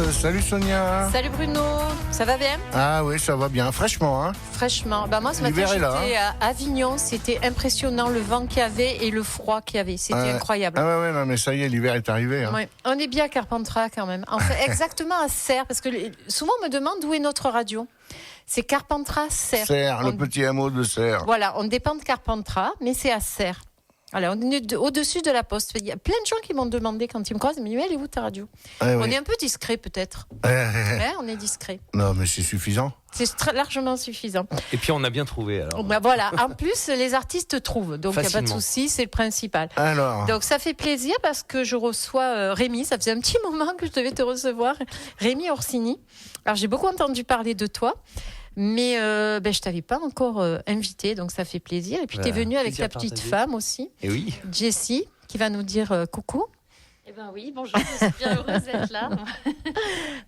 Salut Sonia. Salut Bruno, ça va bien? Ah oui, ça va bien, fraîchement. Hein. Fraîchement. Moi ce matin j'étais à Avignon, c'était impressionnant le vent qu'il y avait et le froid qu'il y avait, c'était incroyable. Ah ouais, non mais ça y est, l'hiver est arrivé. Hein. Ouais. On est bien à Carpentras quand même, enfin, exactement à Serres, parce que souvent on me demande où est notre radio. C'est Carpentras-Serres. Serres, le petit hameau de Serres. Voilà, on dépend de Carpentras, mais c'est à Serres. Alors, on est au-dessus de la poste. Il y a plein de gens qui m'ont demandé quand ils me croisent, ils me disent, mais elle est où ta radio? On est un peu discret peut-être. On est discret. Non, mais c'est suffisant. C'est largement suffisant. Et puis on a bien trouvé alors. Voilà, en plus les artistes trouvent, donc il n'y a pas de souci, c'est le principal. Alors. Donc ça fait plaisir parce que je reçois Rémi, ça faisait un petit moment que je devais te recevoir, Rémi Orsini. Alors j'ai beaucoup entendu parler de toi. Mais je t'avais pas encore invité, donc ça fait plaisir. Et puis tu es venue avec ta petite femme aussi, et oui. Jessie, qui va nous dire coucou. Eh ben oui, bonjour, je suis bien heureuse d'être là.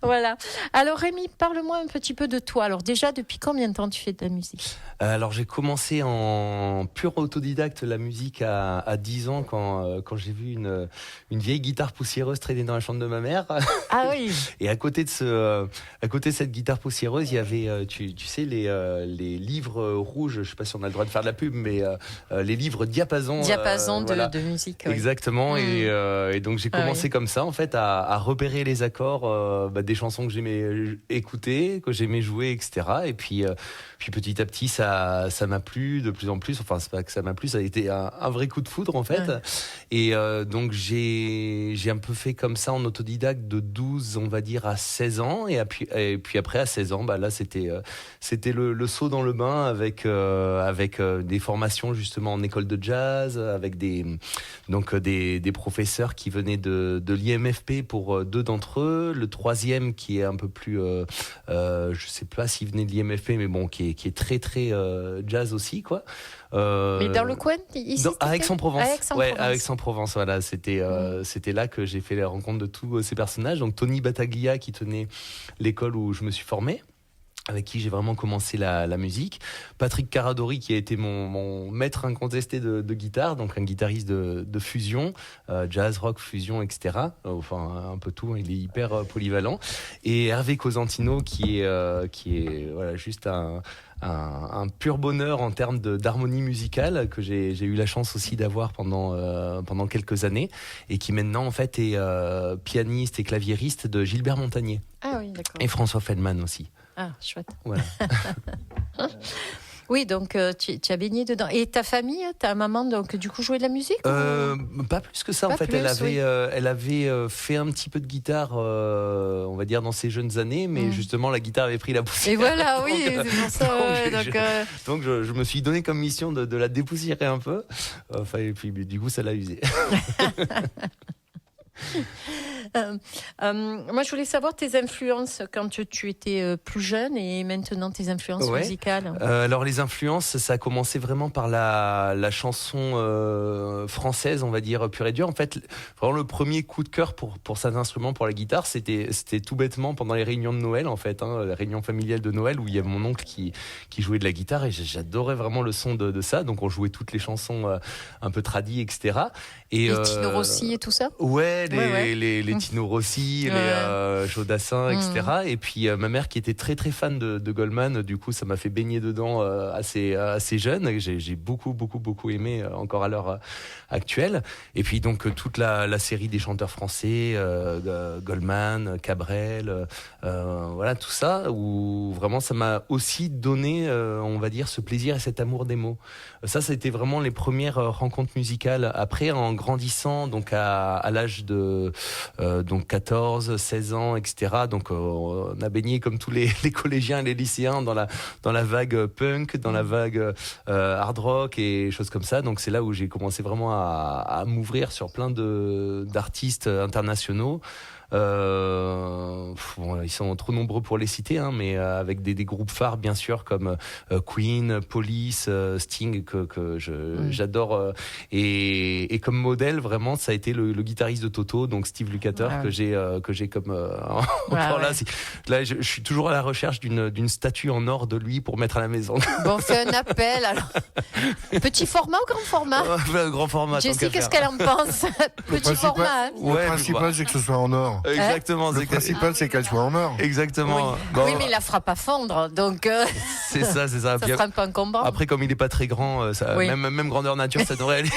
Voilà. Alors Rémi, parle-moi un petit peu de toi. Alors déjà, depuis combien de temps tu fais de la musique? Alors j'ai commencé en pur autodidacte la musique à 10 ans quand j'ai vu une vieille guitare poussiéreuse traîner dans la chambre de ma mère. Ah oui. Et à côté de cette guitare poussiéreuse, il y avait tu sais les livres rouges, je sais pas si on a le droit de faire de la pub, mais les livres diapason de musique. Oui. Exactement. Et donc j'ai commencé comme ça en fait à repérer les accords des chansons que j'aimais écouter, que j'aimais jouer, etc. Et puis petit à petit ça m'a plu de plus en plus. Enfin c'est pas que ça m'a plu, ça a été un vrai coup de foudre en fait. Ouais. Et donc j'ai un peu fait comme ça en autodidacte de 12 on va dire à 16 ans et puis après à 16 ans là c'était le saut dans le bain avec des formations justement en école de jazz avec des professeurs qui venaient de l'IMFP pour deux d'entre eux, le troisième qui est un peu plus je sais pas s'il venait de l'IMFP mais bon qui est très très jazz aussi quoi. Mais dans le coin ici à Aix-en-Provence. À Aix-en-Provence, voilà, c'était là que j'ai fait les rencontres de tous ces personnages. Donc Tony Battaglia qui tenait l'école où je me suis formé, avec qui j'ai vraiment commencé la musique. Patrick Caradori qui a été mon maître incontesté de guitare, donc un guitariste de fusion, jazz, rock, fusion, etc. Enfin un peu tout, il est hyper polyvalent. Et Hervé Cosentino qui est voilà juste un pur bonheur en termes d'harmonie musicale que j'ai eu la chance aussi d'avoir pendant quelques années et qui maintenant en fait est pianiste et claviériste de Gilbert Montagnier. Ah oui, d'accord. Et François Feldman aussi. Ah, chouette. Voilà. Oui, donc tu as baigné dedans. Et ta famille, ta maman, donc du coup jouait de la musique Pas plus que ça pas en fait. Plus, elle avait fait un petit peu de guitare, on va dire dans ses jeunes années, mais justement la guitare avait pris la poussière. Et voilà, oui, c'est pour ça. Donc je me suis donné comme mission de la dépoussiérer un peu. Enfin et puis du coup ça l'a usé. Moi, je voulais savoir tes influences quand tu étais plus jeune et maintenant tes influences musicales. Alors les influences, ça a commencé vraiment par la chanson française, on va dire pure et dure. En fait, vraiment le premier coup de cœur pour cet instrument, pour la guitare, c'était tout bêtement pendant les réunions de Noël, en fait, les réunions familiales de Noël où il y avait mon oncle qui jouait de la guitare et j'adorais vraiment le son de ça. Donc on jouait toutes les chansons un peu tradies, etc. Et les Tino Rossi et tout ça. Ouais, les Tino Rossi, les Jodassin, etc. Et puis ma mère qui était très très fan de Goldman, du coup ça m'a fait baigner dedans assez jeune. J'ai beaucoup aimé encore à l'heure actuelle. Et puis donc toute la série des chanteurs français, Goldman, Cabrel, voilà tout ça, où vraiment ça m'a aussi donné, on va dire, ce plaisir et cet amour des mots. Ça a été vraiment les premières rencontres musicales. Après, en grandissant, donc à l'âge de donc 14, 16 ans, etc. Donc on a baigné comme tous les collégiens et les lycéens dans la vague punk, dans la vague hard rock et choses comme ça. Donc c'est là où j'ai commencé vraiment à m'ouvrir sur plein d'artistes internationaux. Ils sont trop nombreux pour les citer, hein, mais avec des groupes phares bien sûr comme Queen, Police, Sting que j'adore et comme modèle vraiment ça a été le guitariste de Toto, donc Steve Lukather, que j'ai comme encore là je suis toujours à la recherche d'une statue en or de lui pour mettre à la maison. Bon, on fait un appel alors. Petit format ou grand format? Grand format. Jessie, qu'est-ce qu'elle en pense? Petit format. Le principal c'est que ce soit en or. Exactement. Le principal, c'est qu'elle soit en or. Exactement. Oui. Bon, Oui, mais il la fera pas fondre, donc c'est ça. ça Puis, sera un peu encombrant. après, comme il est pas très grand, Oui. même grandeur nature, ça devrait aller.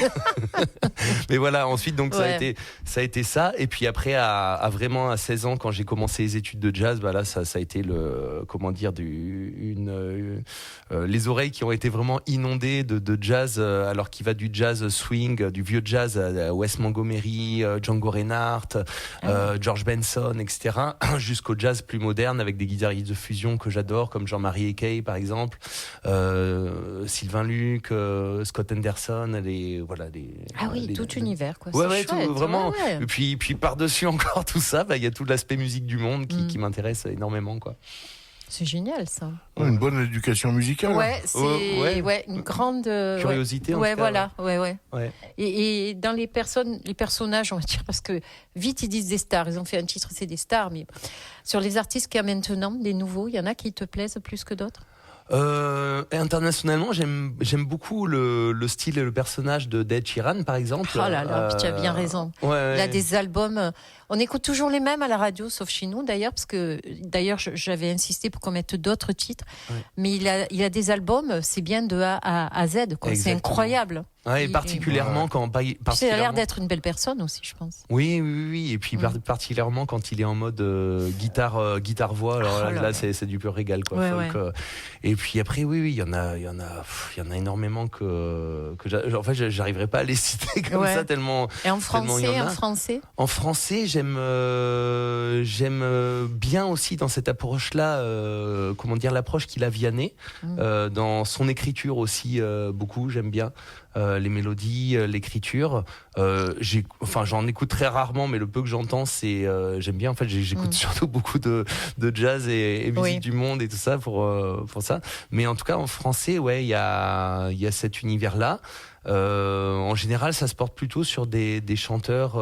Mais voilà, ensuite, donc, ça a été ça. Et puis après, à vraiment à 16 ans, quand j'ai commencé les études de jazz, bah là, ça a été les oreilles qui ont été vraiment inondées de jazz, alors qu'il va du jazz swing, du vieux jazz à Wes Montgomery, Django Reinhardt, George Benson, etc., jusqu'au jazz plus moderne avec des guitaristes de fusion que j'adore, comme Jean-Marie Ekey, par exemple, Sylvain Luc, Scott Henderson, tout univers, quoi. Ouais, C'est chouette, tout, vraiment. ouais. Et puis par-dessus encore tout ça, il y a tout l'aspect musique du monde qui m'intéresse énormément, quoi. C'est génial, ça. Une bonne éducation musicale. Ouais, c'est une grande curiosité. En tout cas, voilà, ouais. Ouais. Et dans les personnages, on va dire, parce que vite ils disent des stars. Ils ont fait un titre, c'est des stars, mais sur les artistes qu'il y a maintenant, des nouveaux, il y en a qui te plaisent plus que d'autres. Internationalement, j'aime beaucoup le style et le personnage de Ed Sheeran, par exemple. Oh là là, tu as bien raison. Ouais. Il a des albums. On écoute toujours les mêmes à la radio, sauf chez nous d'ailleurs, parce que j'avais insisté pour qu'on mette d'autres titres. Ouais. Mais il a des albums, c'est bien de A à Z, quoi. C'est incroyable. Ouais, et particulièrement quand il a l'air d'être une belle personne aussi, je pense. Oui. Et puis particulièrement quand il est en mode guitare voix, alors là c'est du pur régal, quoi. Ouais. Et puis après il y en a énormément que en fait j'arriverai pas à les citer comme ça tellement. Et en français, En français, j'aime bien aussi dans cette approche-là, l'approche qu'il a Vianney, dans son écriture aussi, beaucoup, j'aime bien. Les mélodies, l'écriture. J'en écoute très rarement, mais le peu que j'entends, j'aime bien. En fait, j'écoute surtout beaucoup de jazz et musique du monde et tout ça pour ça. Mais en tout cas, en français, il y a cet univers-là. En général, ça se porte plutôt sur des chanteurs,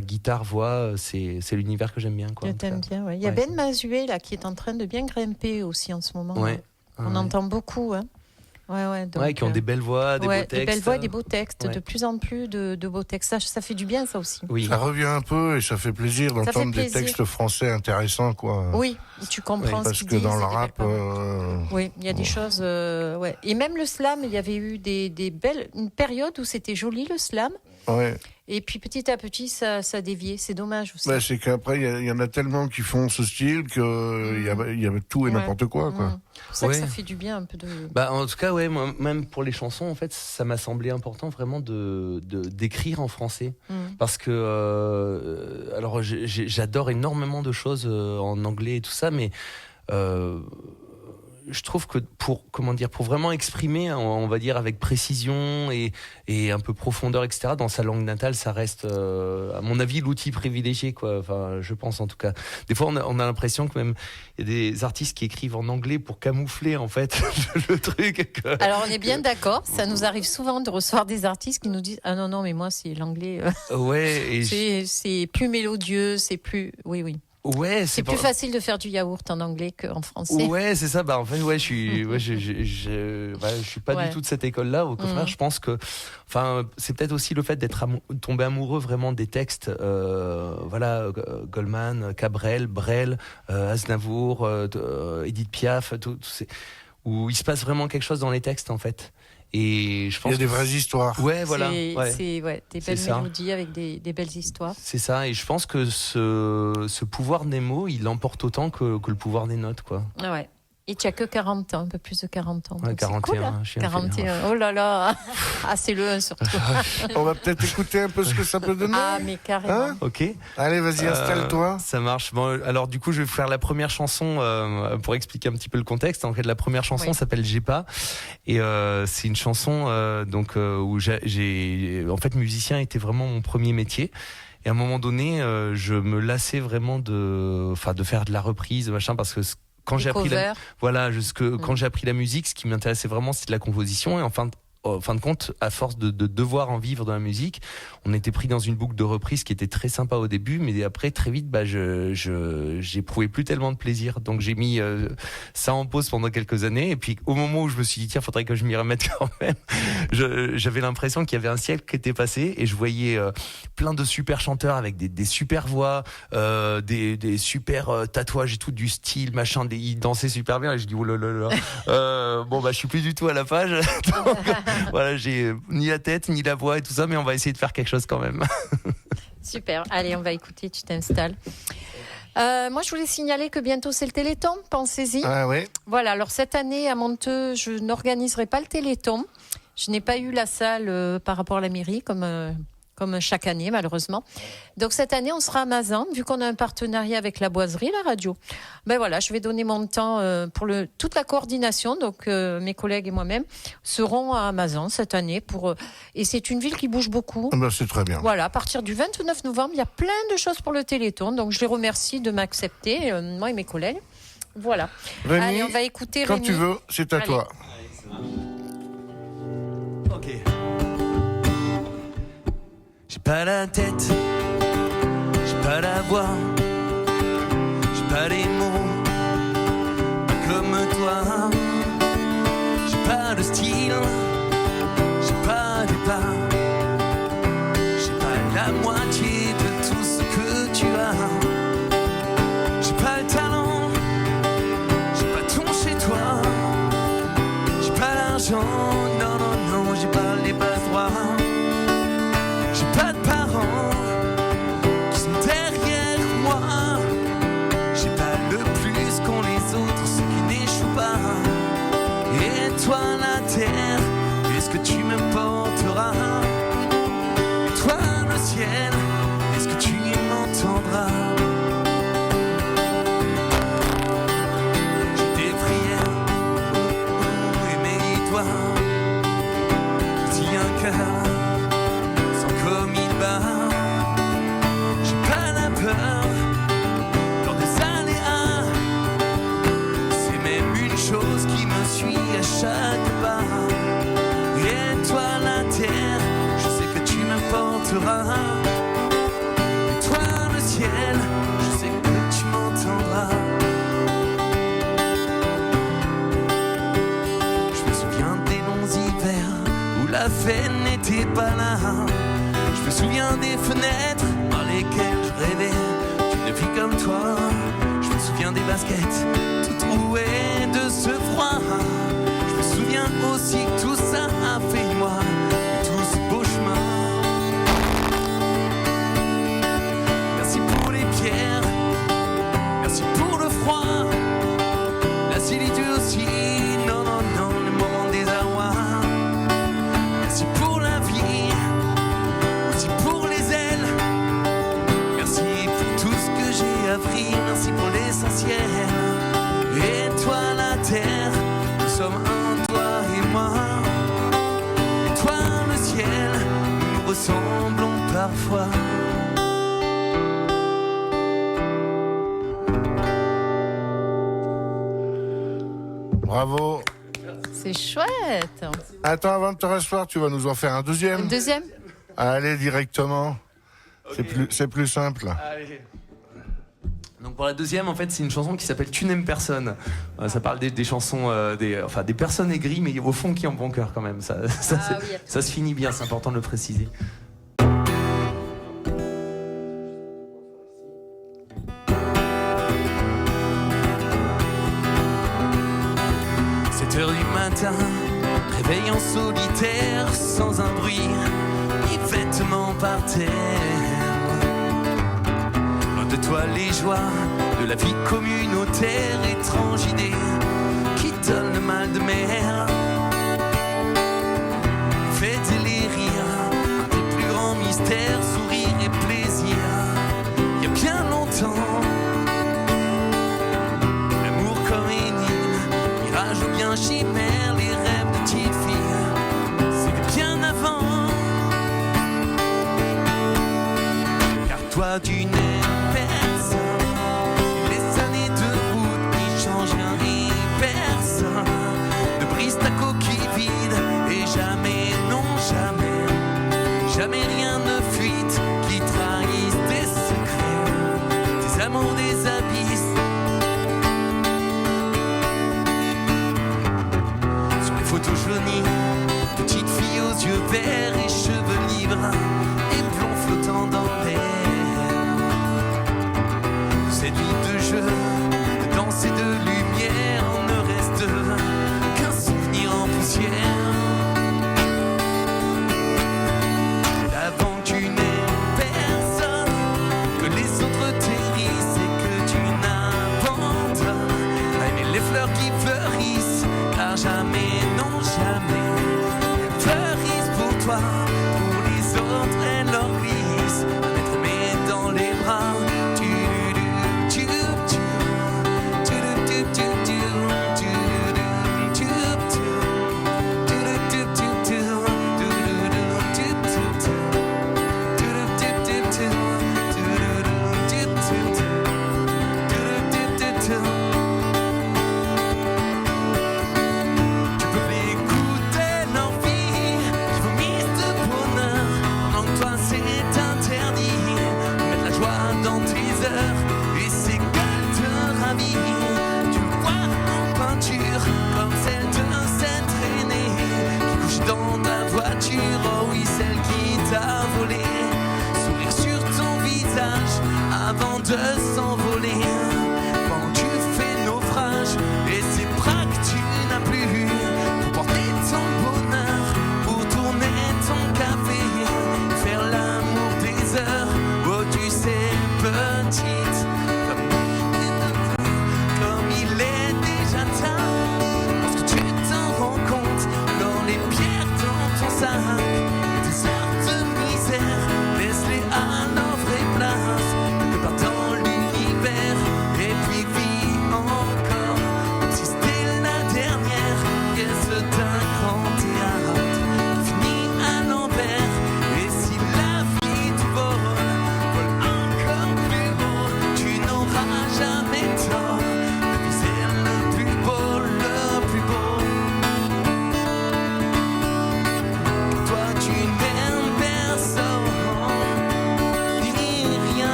guitare, voix. C'est l'univers que j'aime bien, quoi. T'aimes bien, ouais. Il y a Ben Mazué là qui est en train de bien grimper aussi en ce moment. Ouais. On entend beaucoup, hein. Donc, qui ont des belles voix, des beaux textes. Des belles voix et des beaux textes, de plus en plus de beaux textes. Ça fait du bien, ça aussi. Oui. Ça revient un peu et ça fait plaisir d'entendre des textes français intéressants, quoi. Oui, tu comprends ce qu'ils disent. Parce que dans le rap... Oui, il y a des choses... Et même le slam, il y avait eu une période où c'était joli, le slam. Ouais. Et puis petit à petit, ça déviait. C'est dommage aussi. C'est qu'après, il y en a tellement qui font ce style qu'il y a tout et n'importe quoi. C'est pour ça que ça fait du bien un peu de... en tout cas, moi, même pour les chansons, en fait, ça m'a semblé important vraiment d'écrire en français. Parce que, alors, j'adore énormément de choses en anglais et tout ça, mais... je trouve que pour vraiment exprimer, on va dire avec précision et un peu profondeur, etc., dans sa langue natale, ça reste, à mon avis, l'outil privilégié, quoi. Enfin, je pense en tout cas. Des fois, on a l'impression que même il y a des artistes qui écrivent en anglais pour camoufler en fait le truc. Alors, on est bien d'accord. Ça nous arrive souvent de recevoir des artistes qui nous disent ah non, mais moi c'est l'anglais. C'est plus mélodieux, c'est plus Ouais, c'est plus facile de faire du yaourt en anglais qu'en français. Ouais, c'est ça. En fait, je suis pas du tout de cette école-là. Au contraire, je pense que, c'est peut-être aussi le fait d'être tombé amoureux vraiment des textes. Goldman, Cabrel, Brel, Aznavour, Edith Piaf, où il se passe vraiment quelque chose dans les textes, en fait. Et je pense il y a des vraies histoires. Ouais, voilà. C'est des belles mélodies avec des belles histoires. C'est ça. Et je pense que ce pouvoir des mots, il l'emporte autant que le pouvoir des notes, quoi. Ah ouais. Et tu n'as que 40 ans, un peu plus de 40 ans. Ouais, 41, cool, hein. Je suis 41. Oh là là. C'est le 1 surtout. On va peut-être écouter un peu ce que ça peut donner. Ah, mais carrément. Hein, ok. Allez, vas-y, installe-toi. Ça marche. Bon, alors du coup, je vais faire la première chanson pour expliquer un petit peu le contexte. En fait, la première chanson s'appelle J'ai pas. Et c'est une chanson où en fait, musicien était vraiment mon premier métier. Et à un moment donné, je me lassais vraiment de faire de la reprise, machin, parce que quand j'ai appris quand j'ai appris la musique, ce qui m'intéressait vraiment, c'était la composition. Et en fin de compte, à force de devoir en vivre dans la musique, on était pris dans une boucle de reprise qui était très sympa au début, mais après très vite, j'éprouvais plus tellement de plaisir. Donc j'ai mis ça en pause pendant quelques années, et puis au moment où je me suis dit tiens, faudrait que je m'y remette quand même, j'avais l'impression qu'il y avait un siècle qui était passé, et je voyais plein de super chanteurs avec des super voix, des super tatouages et tout, du style machin, ils dansaient super bien, et je dis oh là là là, bon je suis plus du tout à la page. Donc, voilà, j'ai ni la tête ni la voix et tout ça, mais on va essayer de faire quelque chose quand même. Super, allez, on va écouter, tu t'installes. Moi, je voulais signaler que bientôt c'est le Téléthon, pensez-y. Ah oui. Voilà, alors cette année à Monteux, je n'organiserai pas le Téléthon. Je n'ai pas eu la salle par rapport à la mairie, comme chaque année, malheureusement. Donc cette année, on sera à Mazan, vu qu'on a un partenariat avec la boiserie, la radio. Ben voilà, je vais donner mon temps pour toute la coordination. Donc mes collègues et moi-même seront à Mazan cette année. Et c'est une ville qui bouge beaucoup. C'est très bien. Voilà, à partir du 29 novembre, il y a plein de choses pour le Téléthon. Donc je les remercie de m'accepter, moi et mes collègues. Voilà. Rémi, allez, on va écouter quand Rémi. tu veux, c'est à Allez. toi. Ok. J'ai pas la tête, j'ai pas la voix, j'ai pas les mots, pas comme toi. J'ai pas le style, j'ai pas les pas, j'ai pas la moitié de tout ce que tu as. J'ai pas le talent, j'ai pas ton chez toi, j'ai pas l'argent, non non non, j'ai pas les bases droits. Pas de parents qui sont derrière moi. J'ai pas le plus qu'ont les autres, ceux qui n'échouent pas. Et toi la terre, est-ce que tu me porteras? Et toi le ciel, est-ce que tu m'entendras? J'ai des prières, et mes doigts, j'ai un cœur comme il bat. J'ai pas la peur lors des aléas. C'est même une chose qui me suit à chaque pas. Et toi la terre, je sais que tu me porteras. Et toi le ciel, je sais que tu m'entendras. Je me souviens des longs hivers où la fête n'était pas là. Je me souviens des fenêtres par lesquelles je rêvais d'une vie comme toi. Je me souviens des baskets toutes trouées de ce froid. Je me souviens aussi que tout ça a fait de moi tout ce beau chemin. Merci pour les pierres, merci pour le froid, la solitude aussi, non non non, le moment des désarroi. Merci pour la vie, merci pour les ailes, merci pour tout ce que j'ai appris, merci pour l'essentiel. Et toi la terre, nous sommes un, toi et moi. Et toi le ciel, nous ressemblons parfois. Bravo. C'est chouette. Attends, avant de te rasseoir, tu vas nous en faire un deuxième. Une deuxième. Allez, directement. Okay. C'est plus simple. Allez. Donc pour la deuxième, en fait, c'est une chanson qui s'appelle Tu n'aimes personne. Ça parle des chansons, des personnes aigries, mais au fond qui ont bon cœur quand même. Ça se finit bien, c'est important de le préciser. 7 heures du matin, réveil en solitaire, sans un bruit, ni vêtements par terre. Loin de toi les joies de la vie communautaire, étrange idée qui donne le mal de mer. Fêtes et les rires, un des plus grands mystères, sourire et plaisir. Il y a bien longtemps, l'amour comme énigme, mirage ou bien chimère, les rêves de petite fille, c'était bien avant. Car toi tu n'aimes personne, les années de route n'y changent rien et personne ne brise ta coquille vide et jamais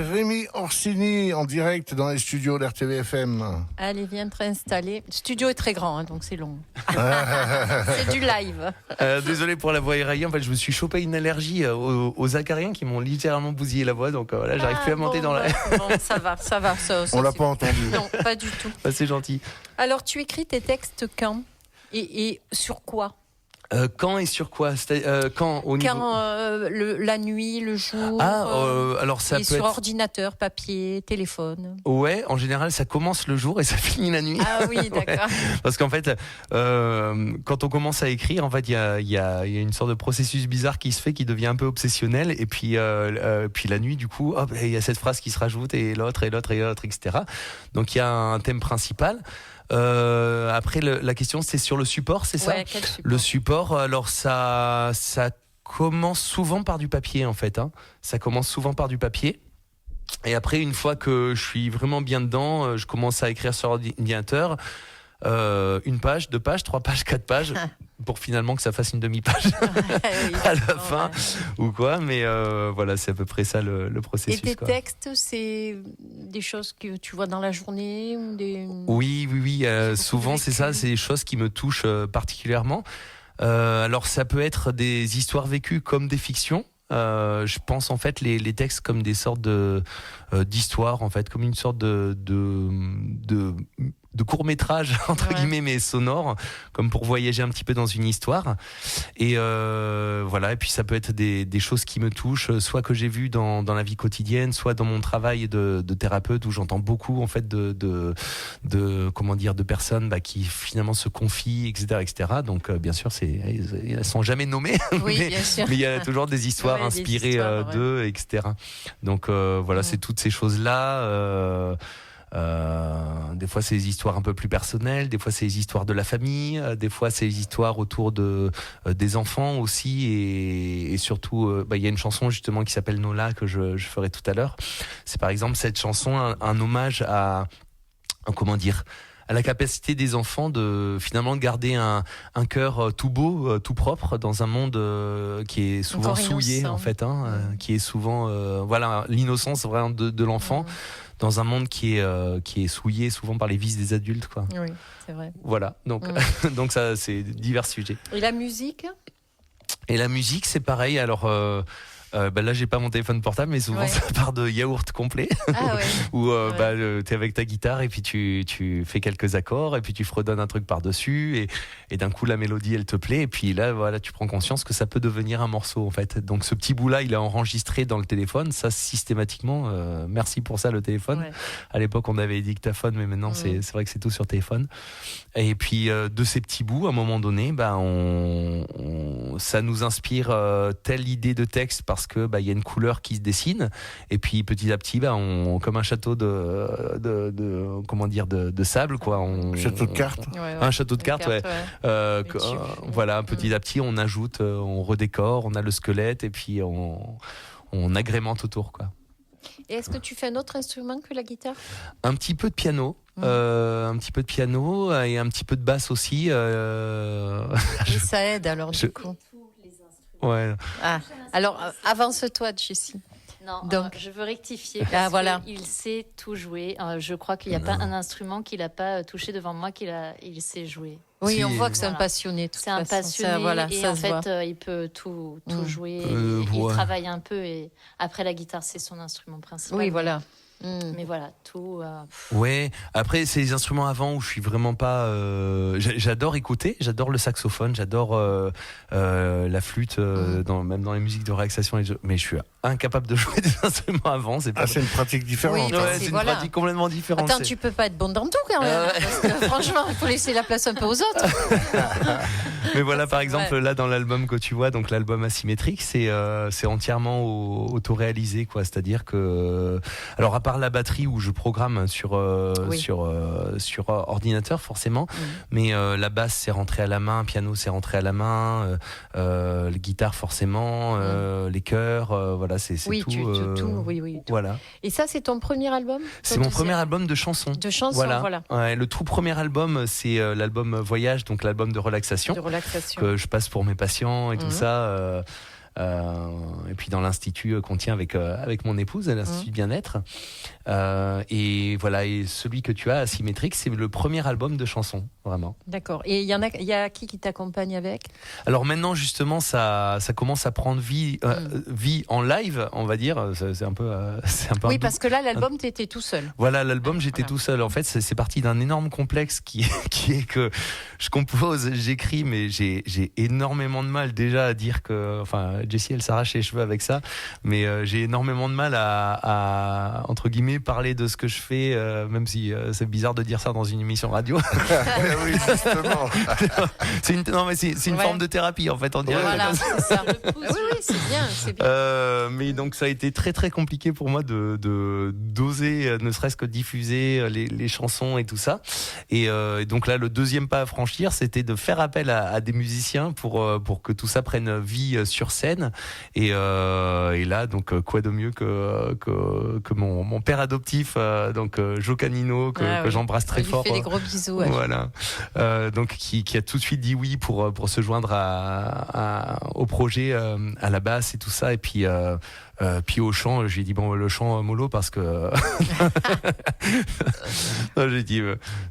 Rémi Orsini en direct dans les studios d'RTVFM. Allez, viens te réinstaller. Le studio est très grand, hein, donc c'est long. C'est du live. Désolé pour la voix éraillée. En fait, je me suis chopé une allergie aux acariens qui m'ont littéralement bousillé la voix. Donc là, j'arrive plus à monter dans la. Bon, ça va. Ça, On l'a pas entendu. Non, pas du tout. Bah, c'est gentil. Alors, tu écris tes textes quand et sur quoi? Quand et sur quoi? Quand au niveau... La nuit, le jour. Alors ça et peut sur être... ordinateur, papier, téléphone. Ouais, en général, ça commence le jour et ça finit la nuit. Ah oui, d'accord. Ouais. Parce qu'en fait, quand on commence à écrire, en fait, il y a une sorte de processus bizarre qui se fait, qui devient un peu obsessionnel. Et puis la nuit, du coup, hop, il y a cette phrase qui se rajoute et l'autre, etc. Donc il y a un thème principal. Après, la question, c'est sur le support, c'est ça? Ouais, quel support? Le support, alors ça commence souvent par du papier, en fait. Hein. Ça commence souvent par du papier. Et après, une fois que je suis vraiment bien dedans, je commence à écrire sur ordinateur. Une page, 2 pages, 3 pages, 4 pages, pour finalement que ça fasse une demi-page Oui, à la fin, ou quoi. Mais voilà, c'est à peu près ça le processus. Et tes quoi. textes, c'est des choses que tu vois dans la journée ou des... Oui. Souvent, c'est ça, c'est des choses qui me touchent particulièrement. Alors, ça peut être des histoires vécues comme des fictions. Je pense en fait les textes comme des sortes d'histoires, en fait, comme une sorte de court-métrage entre guillemets, mais sonore, comme pour voyager un petit peu dans une histoire. Et voilà. Et puis ça peut être des choses qui me touchent, soit que j'ai vues dans la vie quotidienne, soit dans mon travail de thérapeute, où j'entends beaucoup en fait de personnes qui finalement se confient, etc. Donc bien sûr, elles sont jamais nommées, Oui, mais bien sûr. il y a toujours des histoires inspirées d'eux, etc. Donc voilà, c'est toutes ces choses-là. Des fois c'est des histoires un peu plus personnelles, des fois c'est des histoires de la famille, des fois c'est des histoires autour des enfants aussi, et surtout il y a une chanson justement qui s'appelle Nola que je ferai tout à l'heure. C'est par exemple cette chanson un hommage à la capacité des enfants de finalement garder un cœur tout beau, tout propre dans un monde qui est souvent souillé en fait, qui est souvent l'innocence vraiment de l'enfant. Dans un monde qui est souillé souvent par les vices des adultes, quoi. Oui, c'est vrai. Voilà, donc donc ça c'est divers sujets. Et la musique? Et la musique, c'est pareil. Alors là, j'ai pas mon téléphone portable, mais souvent ça part de yaourt complet. Ah ouais. Où t'es avec ta guitare et puis tu fais quelques accords et puis tu fredonnes un truc par-dessus et d'un coup la mélodie elle te plaît et puis là voilà, tu prends conscience que ça peut devenir un morceau en fait. Donc ce petit bout là, il est enregistré dans le téléphone, ça systématiquement. Merci pour ça le téléphone. Ouais. À l'époque on avait les dictaphones, mais maintenant c'est vrai que c'est tout sur téléphone. Et puis de ces petits bouts, à un moment donné, ça nous inspire telle idée de texte parce que y a une couleur qui se dessine et puis petit à petit comme un château de sable quoi, château de cartes. Un château de cartes, voilà, petit à petit on ajoute, on redécore, on a le squelette et puis on agrémente autour quoi. Et est-ce que tu fais un autre instrument que la guitare? Un petit peu de piano. Un petit peu de piano et un petit peu de basse aussi. Et ça aide alors du coup. Ouais. Ah, alors avance-toi, Jessie. Non, donc je veux rectifier parce qu'il sait tout jouer. Je crois qu'il n'y a pas un instrument qu'il n'a pas touché devant moi il sait jouer. Oui, on voit que c'est un passionné. C'est un passionné et en fait, il peut tout jouer. Il travaille un peu et après la guitare, c'est son instrument principal. Oui, voilà. Mais voilà, tout. Ouais, après, c'est les instruments avant où je suis vraiment pas. J'adore écouter, j'adore le saxophone, j'adore la flûte, même dans les musiques de relaxation, mais je suis incapable de jouer des instruments avant. C'est une pratique différente. Oui, c'est une pratique complètement différente. Attends, tu peux pas être bon dans tout quand même. Parce que, franchement, il faut laisser la place un peu aux autres. Mais voilà, par exemple, là dans l'album que tu vois, donc l'album Asymétrique, c'est entièrement auto-réalisé, quoi. C'est-à-dire que, alors à part la batterie où je programme sur ordinateur forcément, mais la basse c'est rentré à la main, piano c'est rentré à la main, la guitare forcément, les chœurs, voilà, c'est oui, tout. Oui. Voilà. Et ça, c'est ton premier album? C'est mon premier album de chansons. De chansons, voilà. Ouais, le tout premier album, c'est l'album Voyage, donc l'album de relaxation. Que je passe pour mes patients et tout ça. et puis dans l'institut qu'on tient avec mon épouse, l'Institut Bien-être. Et voilà, et celui que tu as, Asymétrique, c'est le premier album de chansons, vraiment. D'accord. Et il y a qui t'accompagne avec? Alors maintenant, justement, ça commence à prendre vie en live, on va dire. C'est un peu. Oui, parce que là, l'album, t'étais tout seul. Voilà, l'album, j'étais tout seul. En fait, c'est parti d'un énorme complexe qui est que je compose, j'écris, mais j'ai énormément de mal déjà à dire que. Enfin, Jessie, elle s'arrache les cheveux avec ça, mais j'ai énormément de mal à entre guillemets parler de ce que je fais, même si c'est bizarre de dire ça dans une émission radio. Oui, justement. C'est une forme de thérapie en fait, on dirait. Voilà, c'est ça. Oui, c'est bien. Mais donc ça a été très très compliqué pour moi d'oser, ne serait-ce que diffuser les chansons et tout ça. Et donc là, le deuxième pas à franchir, c'était de faire appel à des musiciens pour que tout ça prenne vie sur scène. Et là, donc quoi de mieux que mon père adoptif, donc Joe Canino, que j'embrasse très fort. Il fait des gros bisous. Ouais. Voilà. Donc qui a tout de suite dit oui pour se joindre au projet, à la basse et tout ça. Et puis au chant, j'ai dit bon, le chant mollo parce que non, j'ai dit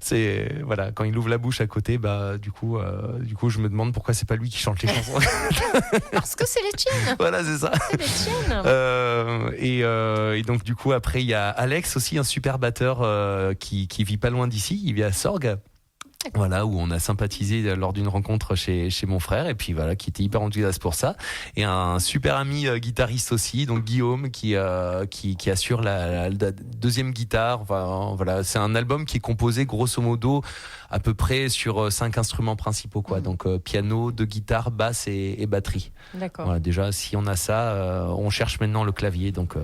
c'est voilà, quand il ouvre la bouche à côté, du coup je me demande pourquoi c'est pas lui qui chante les chansons. Parce que c'est les tiennes. Voilà, c'est ça. C'est les tiennes. Et donc du coup après il y a Alex aussi, un super batteur qui vit pas loin d'ici, il vit à Sorgues. Voilà, où on a sympathisé lors d'une rencontre chez mon frère, et puis voilà, qui était hyper enthousiaste pour ça. Et un super ami guitariste aussi, donc Guillaume, qui assure la deuxième guitare. Enfin, voilà, c'est un album qui est composé grosso modo à peu près sur 5 instruments principaux, quoi. Donc piano, 2 guitares, basse et batterie. D'accord. Voilà, déjà, si on a ça, on cherche maintenant le clavier. Donc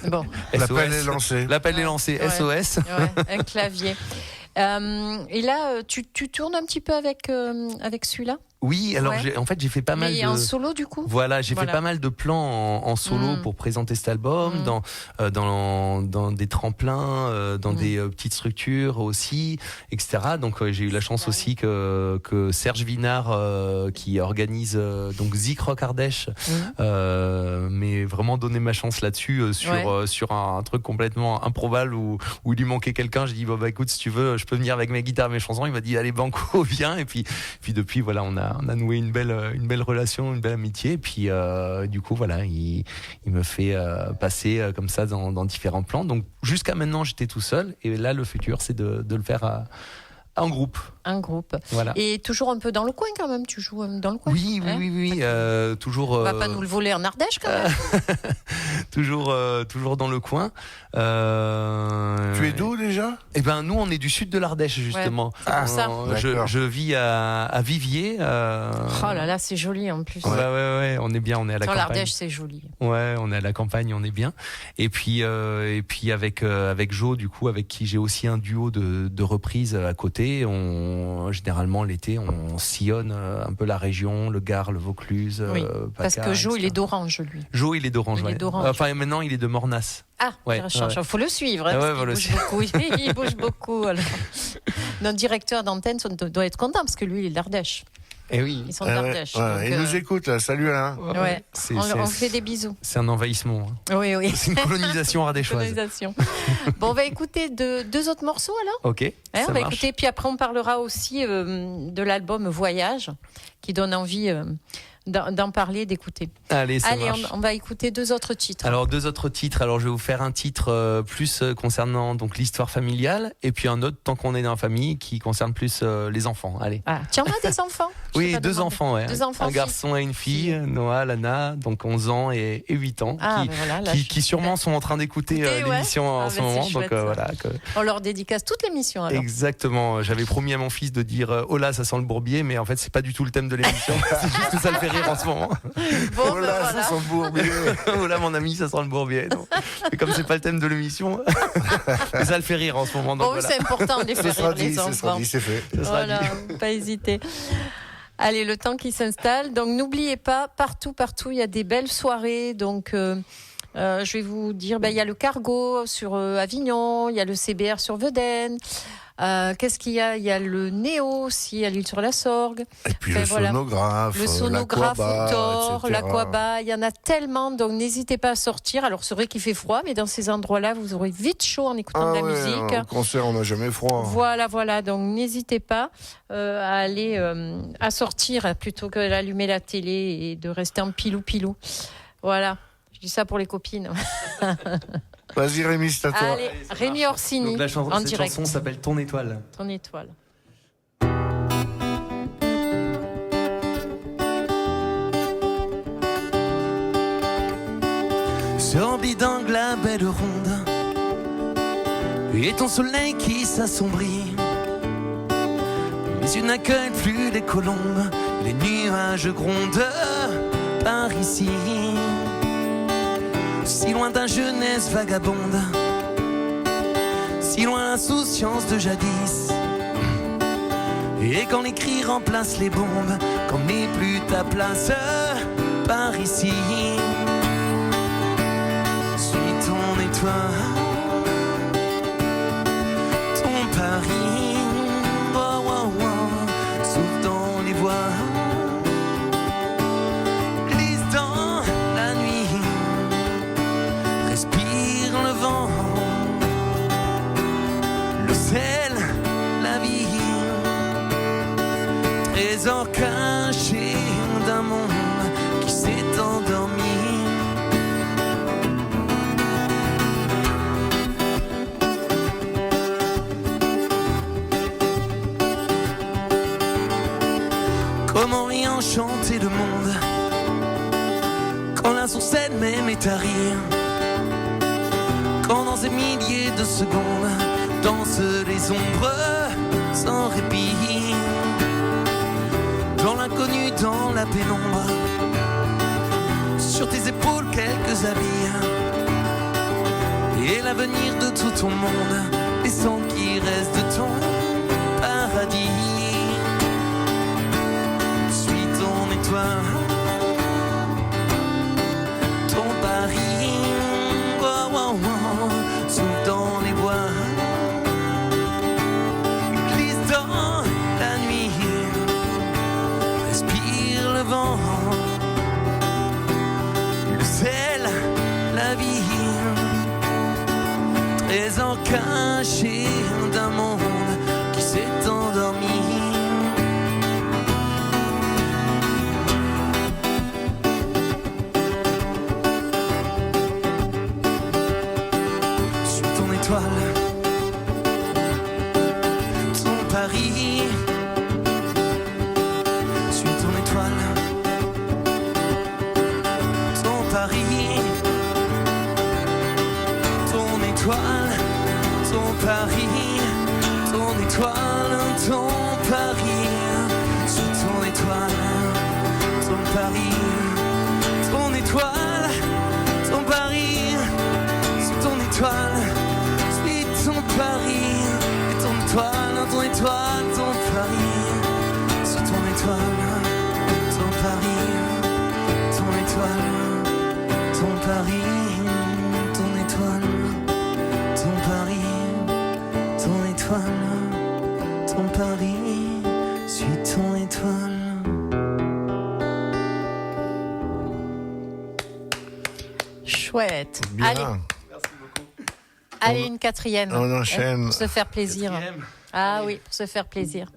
bon, l'appel est lancé. L'appel est lancé. Ouais. SOS. Ouais, un clavier. Et là, tu tournes un petit peu avec celui-là? Oui, alors en fait j'ai fait pas mal de... en solo du coup. Voilà, j'ai fait pas mal de plans en solo pour présenter cet album, dans des tremplins, dans des petites structures aussi, etc. Donc j'ai eu la chance aussi que Serge Vinard, qui organise donc Zik Rock Ardèche, mais vraiment donné ma chance là-dessus, sur un truc complètement improbable où il lui manquait quelqu'un. J'ai dit écoute, si tu veux, je peux venir avec mes guitares, mes chansons. Il m'a dit allez banco, viens. Et puis depuis voilà, on a noué une belle relation, une belle amitié. Et puis du coup voilà, il me fait passer comme ça dans différents plans. Donc jusqu'à maintenant j'étais tout seul, et là le futur c'est de le faire en groupe. Un groupe. Voilà. Et toujours un peu dans le coin quand même, tu joues dans le coin. Oui, toujours. On va pas nous le voler en Ardèche quand même. toujours dans le coin. Tu es d'où déjà? Eh ben nous on est du sud de l'Ardèche justement. Ouais. Je vis à Viviers. Oh là là, c'est joli en plus. Ouais, on est bien, on est à la campagne. L'Ardèche c'est joli. Ouais, on est à la campagne, on est bien. Et puis avec Jo, du coup, avec qui j'ai aussi un duo de reprises à côté. Généralement l'été on sillonne un peu la région, le Gard, le Vaucluse. Parce que Jo, il est d'Orange lui. Jo, il est d'Orange. Il est d'Orange. Enfin maintenant il est de Mornas. Ah, faut le suivre. Il bouge beaucoup. Alors. Notre directeur d'antenne doit être content parce que lui, il est d'Ardèche. Et oui. Ils sont d'Ardèche. Il nous écoute là. Salut Alain. Ouais. On fait des bisous. C'est un envahissement. Oui. C'est une colonisation ardéchoise. Bon, on va écouter deux autres morceaux alors. Ok. On va écouter, puis après on parlera aussi de l'album Voyage, qui donne envie d'en parler, d'écouter. Allez, on va écouter 2 autres titres. Alors 2 autres titres. Alors je vais vous faire un titre plus concernant donc l'histoire familiale, et puis un autre, tant qu'on est dans la famille, qui concerne plus les enfants. Allez. Ah, tu en as des enfants? Oui, 2 enfants, ouais. 2 enfants, un garçon et une fille, Noah, Lana, donc 11 ans et 8 ans, qui sûrement sont en train d'écouter l'émission en ce moment. Donc voilà. On leur dédicace toute l'émission alors. Exactement. J'avais promis à mon fils de dire oh là, ça sent le bourbier, mais en fait c'est pas du tout le thème de l'émission. C'est juste que ça le fait rire en ce moment. Bon, oh là, ça sent le bourbier. Oh là, mon ami, ça sent le bourbier. Et comme c'est pas le thème de l'émission, ça le fait rire en ce moment. Donc bon, c'est important de les faire rire les enfants. Ce sera dit, c'est fait. Voilà, pas hésiter. Allez, le temps qui s'installe. Donc n'oubliez pas, partout, il y a des belles soirées. Donc Je vais vous dire, il y a le Cargo sur Avignon, il y a le CBR sur Vedène. Qu'est-ce qu'il y a ? Il y a le Néo aussi à l'île sur la Sorgue. Et puis le sonographe au Thor, l'Aquaba. Il y en a tellement, donc n'hésitez pas à sortir. Alors c'est vrai qu'il fait froid, mais dans ces endroits-là, vous aurez vite chaud en écoutant de la musique. Au concert, on n'a jamais froid. Voilà. Donc n'hésitez pas à aller à sortir plutôt que d'allumer la télé et de rester en pilou. Voilà. Je dis ça pour les copines. Vas-y Rémi, c'est à toi. Allez, Rémi Orsini, donc en cette direct. chanson s'appelle Ton étoile. Ton étoile. Sur bidang la belle ronde et ton soleil qui s'assombrit. Les yeux n'accueillent plus les colombes, les nuages grondent par ici. Si loin ta jeunesse vagabonde, si loin l'insouciance de jadis. Et quand les cris remplacent les bombes, quand n'est plus ta place par ici. Suis ton étoile, ton Paris, souffle dans les voies. La vie, trésor caché d'un monde qui s'est endormi. Comment réenchanter le monde quand la source elle-même est à rire, quand dans ces milliers de secondes dansent les ombres sans répit, dans l'inconnu, dans la pénombre, sur tes épaules quelques habits, et l'avenir de tout ton monde, les cendres qui restent de ton paradis. Suis ton étoile, ton Paris, souffle dans les bois. Le sel, la vie, trésor caché d'un monde qui s'est endormi. Suis ton étoile, ton Paris. Suis ton étoile, Paris, ton étoile, ton Paris, ton étoile, ton Paris, suis ton étoile, ton Paris, ton étoile, ton Paris, suis ton étoile, suis ton Paris, et ton étoile, ton étoile, ton Paris, suis ton étoile, ton Paris, ton étoile. Ton Paris, ton étoile, ton Paris, ton étoile, ton Paris, suis ton étoile. Chouette. Bien. Allez. Merci beaucoup. Allez, une quatrième. On enchaîne. Pour se faire plaisir. Quatrième. Ah oui, pour se faire plaisir.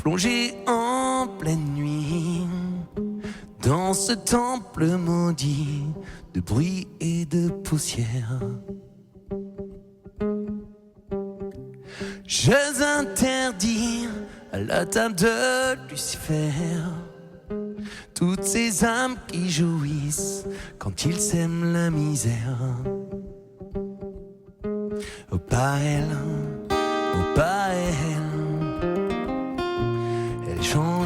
Plongé en pleine nuit dans ce temple maudit de bruit et de poussière. Jeux interdits à la table de Lucifer, toutes ces âmes qui jouissent quand ils sèment la misère. Oh pas elle, oh pas elle, elle chante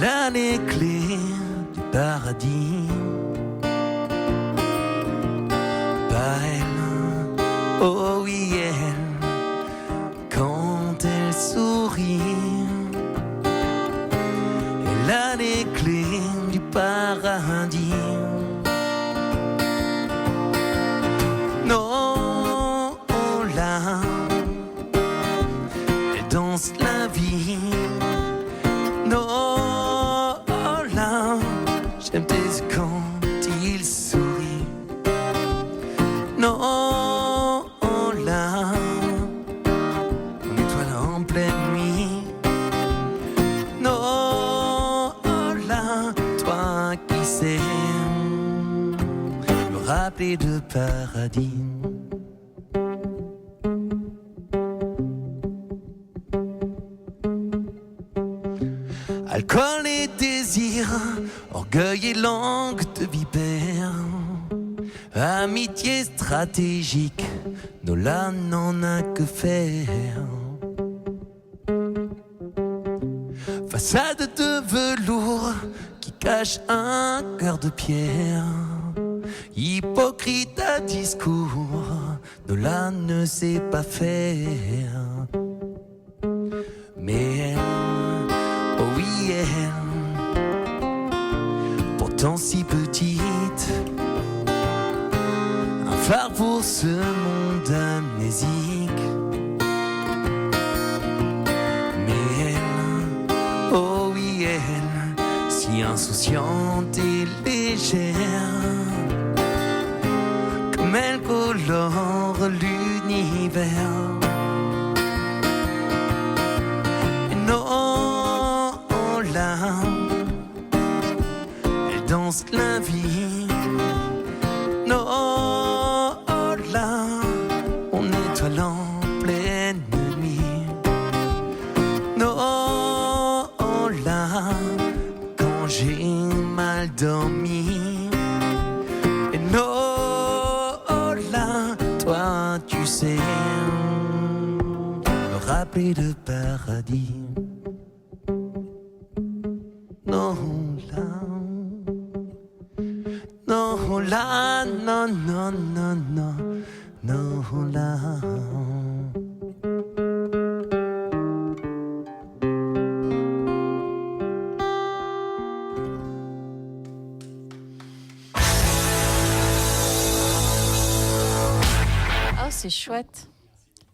Elle a les clés du paradis. Pas elle, oh oui elle, quand elle sourit. Elle a les clés du paradis. Non, là, elle danse la vie. Non, là, j'aime tes yeux quand il sourit. Non, là, mon étoile en pleine nuit. Non, là, toi qui sais me rappeler de paradis. Alcool et désir, orgueil et langue de vipère, amitié stratégique, Nolan n'en a que faire. Façade de velours qui cache un cœur de pierre, hypocrite à discours, Nolan ne sait pas faire. Mais elle, oh oui elle, pourtant si petite, un phare pour ce monde amnésique. Mais elle, oh oui elle, si insouciante et légère, comme elle colore l'univers. Non, là, elle danse la vie. Non, là, on étoile en pleine nuit. Non, là, quand j'ai mal dormi. Et non, là, toi tu sais me rappeler de paradis. Non, là, non, là, non, non, non, non, non, là. Ah, c'est chouette.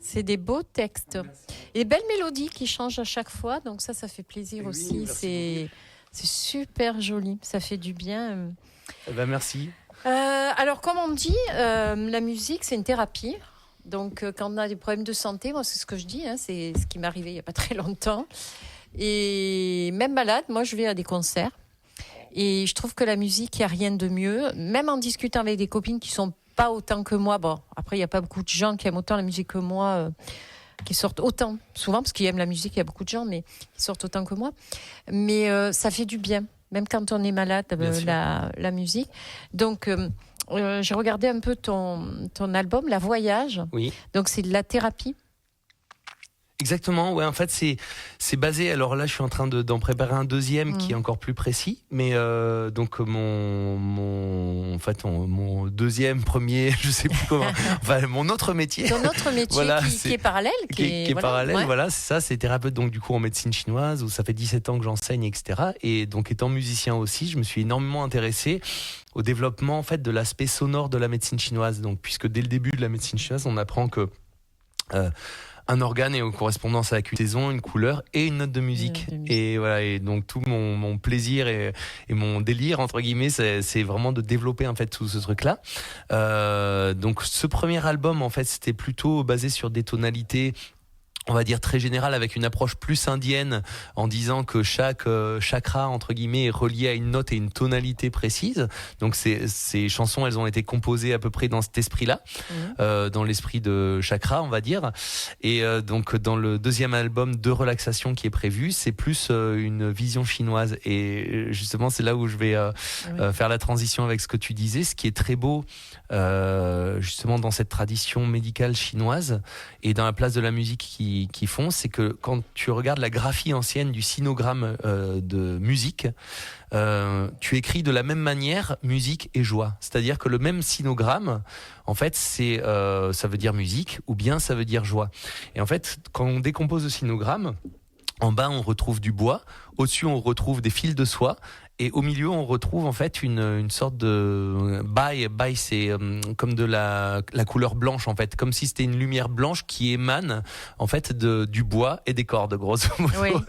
C'est des beaux textes. Et belles mélodies qui changent à chaque fois. Donc ça fait plaisir aussi. C'est super joli. Ça fait du bien. Eh ben, merci. Alors, comme on dit, la musique, c'est une thérapie. Donc, quand on a des problèmes de santé, moi, c'est ce que je dis. C'est ce qui m'est arrivé il n'y a pas très longtemps. Et même malade, moi, je vais à des concerts. Et je trouve que la musique, il n'y a rien de mieux. Même en discutant avec des copines qui ne sont pas autant que moi. Bon, après, il n'y a pas beaucoup de gens qui aiment autant la musique que moi, qui sortent autant, souvent, parce qu'ils aiment la musique, il y a beaucoup de gens, mais qui sortent autant que moi. Mais ça fait du bien, même quand on est malade, la musique. Donc, j'ai regardé un peu ton album, La Voyage. Oui. Donc, c'est de la thérapie. Exactement, ouais, en fait c'est basé, alors là je suis en train d'en préparer un deuxième qui est encore plus précis, mais donc mon deuxième, premier, je sais plus comment, enfin mon autre métier. Ton autre métier voilà, qui est parallèle. Qui est parallèle, ouais. Voilà, c'est ça, c'est thérapeute donc du coup en médecine chinoise, où ça fait 17 ans que j'enseigne, etc. Et donc étant musicien aussi, je me suis énormément intéressé au développement en fait de l'aspect sonore de la médecine chinoise, donc puisque dès le début de la médecine chinoise, on apprend que un organe est en correspondance avec une saison, une couleur et une note de musique. Et voilà, et donc tout mon plaisir et mon délire entre guillemets, c'est vraiment de développer en fait tout ce truc-là. Donc ce premier album en fait, c'était plutôt basé sur des tonalités, on va dire très général, avec une approche plus indienne, en disant que chaque chakra entre guillemets est relié à une note et une tonalité précise. Donc ces chansons, elles ont été composées à peu près dans cet esprit-là, dans l'esprit de chakra, on va dire. Et donc dans le deuxième album de relaxation qui est prévu, c'est plus une vision chinoise. Et justement, c'est là où je vais faire la transition avec ce que tu disais. Ce qui est très beau, justement dans cette tradition médicale chinoise et dans la place de la musique qui qu'ils font, c'est que quand tu regardes la graphie ancienne du sinogramme de musique, tu écris de la même manière musique et joie. C'est-à-dire que le même sinogramme, en fait, ça veut dire musique ou bien ça veut dire joie. Et en fait, quand on décompose le sinogramme, en bas on retrouve du bois, au-dessus on retrouve des fils de soie. Et au milieu, on retrouve en fait une sorte de bail, c'est comme de la couleur blanche en fait, comme si c'était une lumière blanche qui émane en fait du bois et des cordes, grosso modo. Oui, ouais.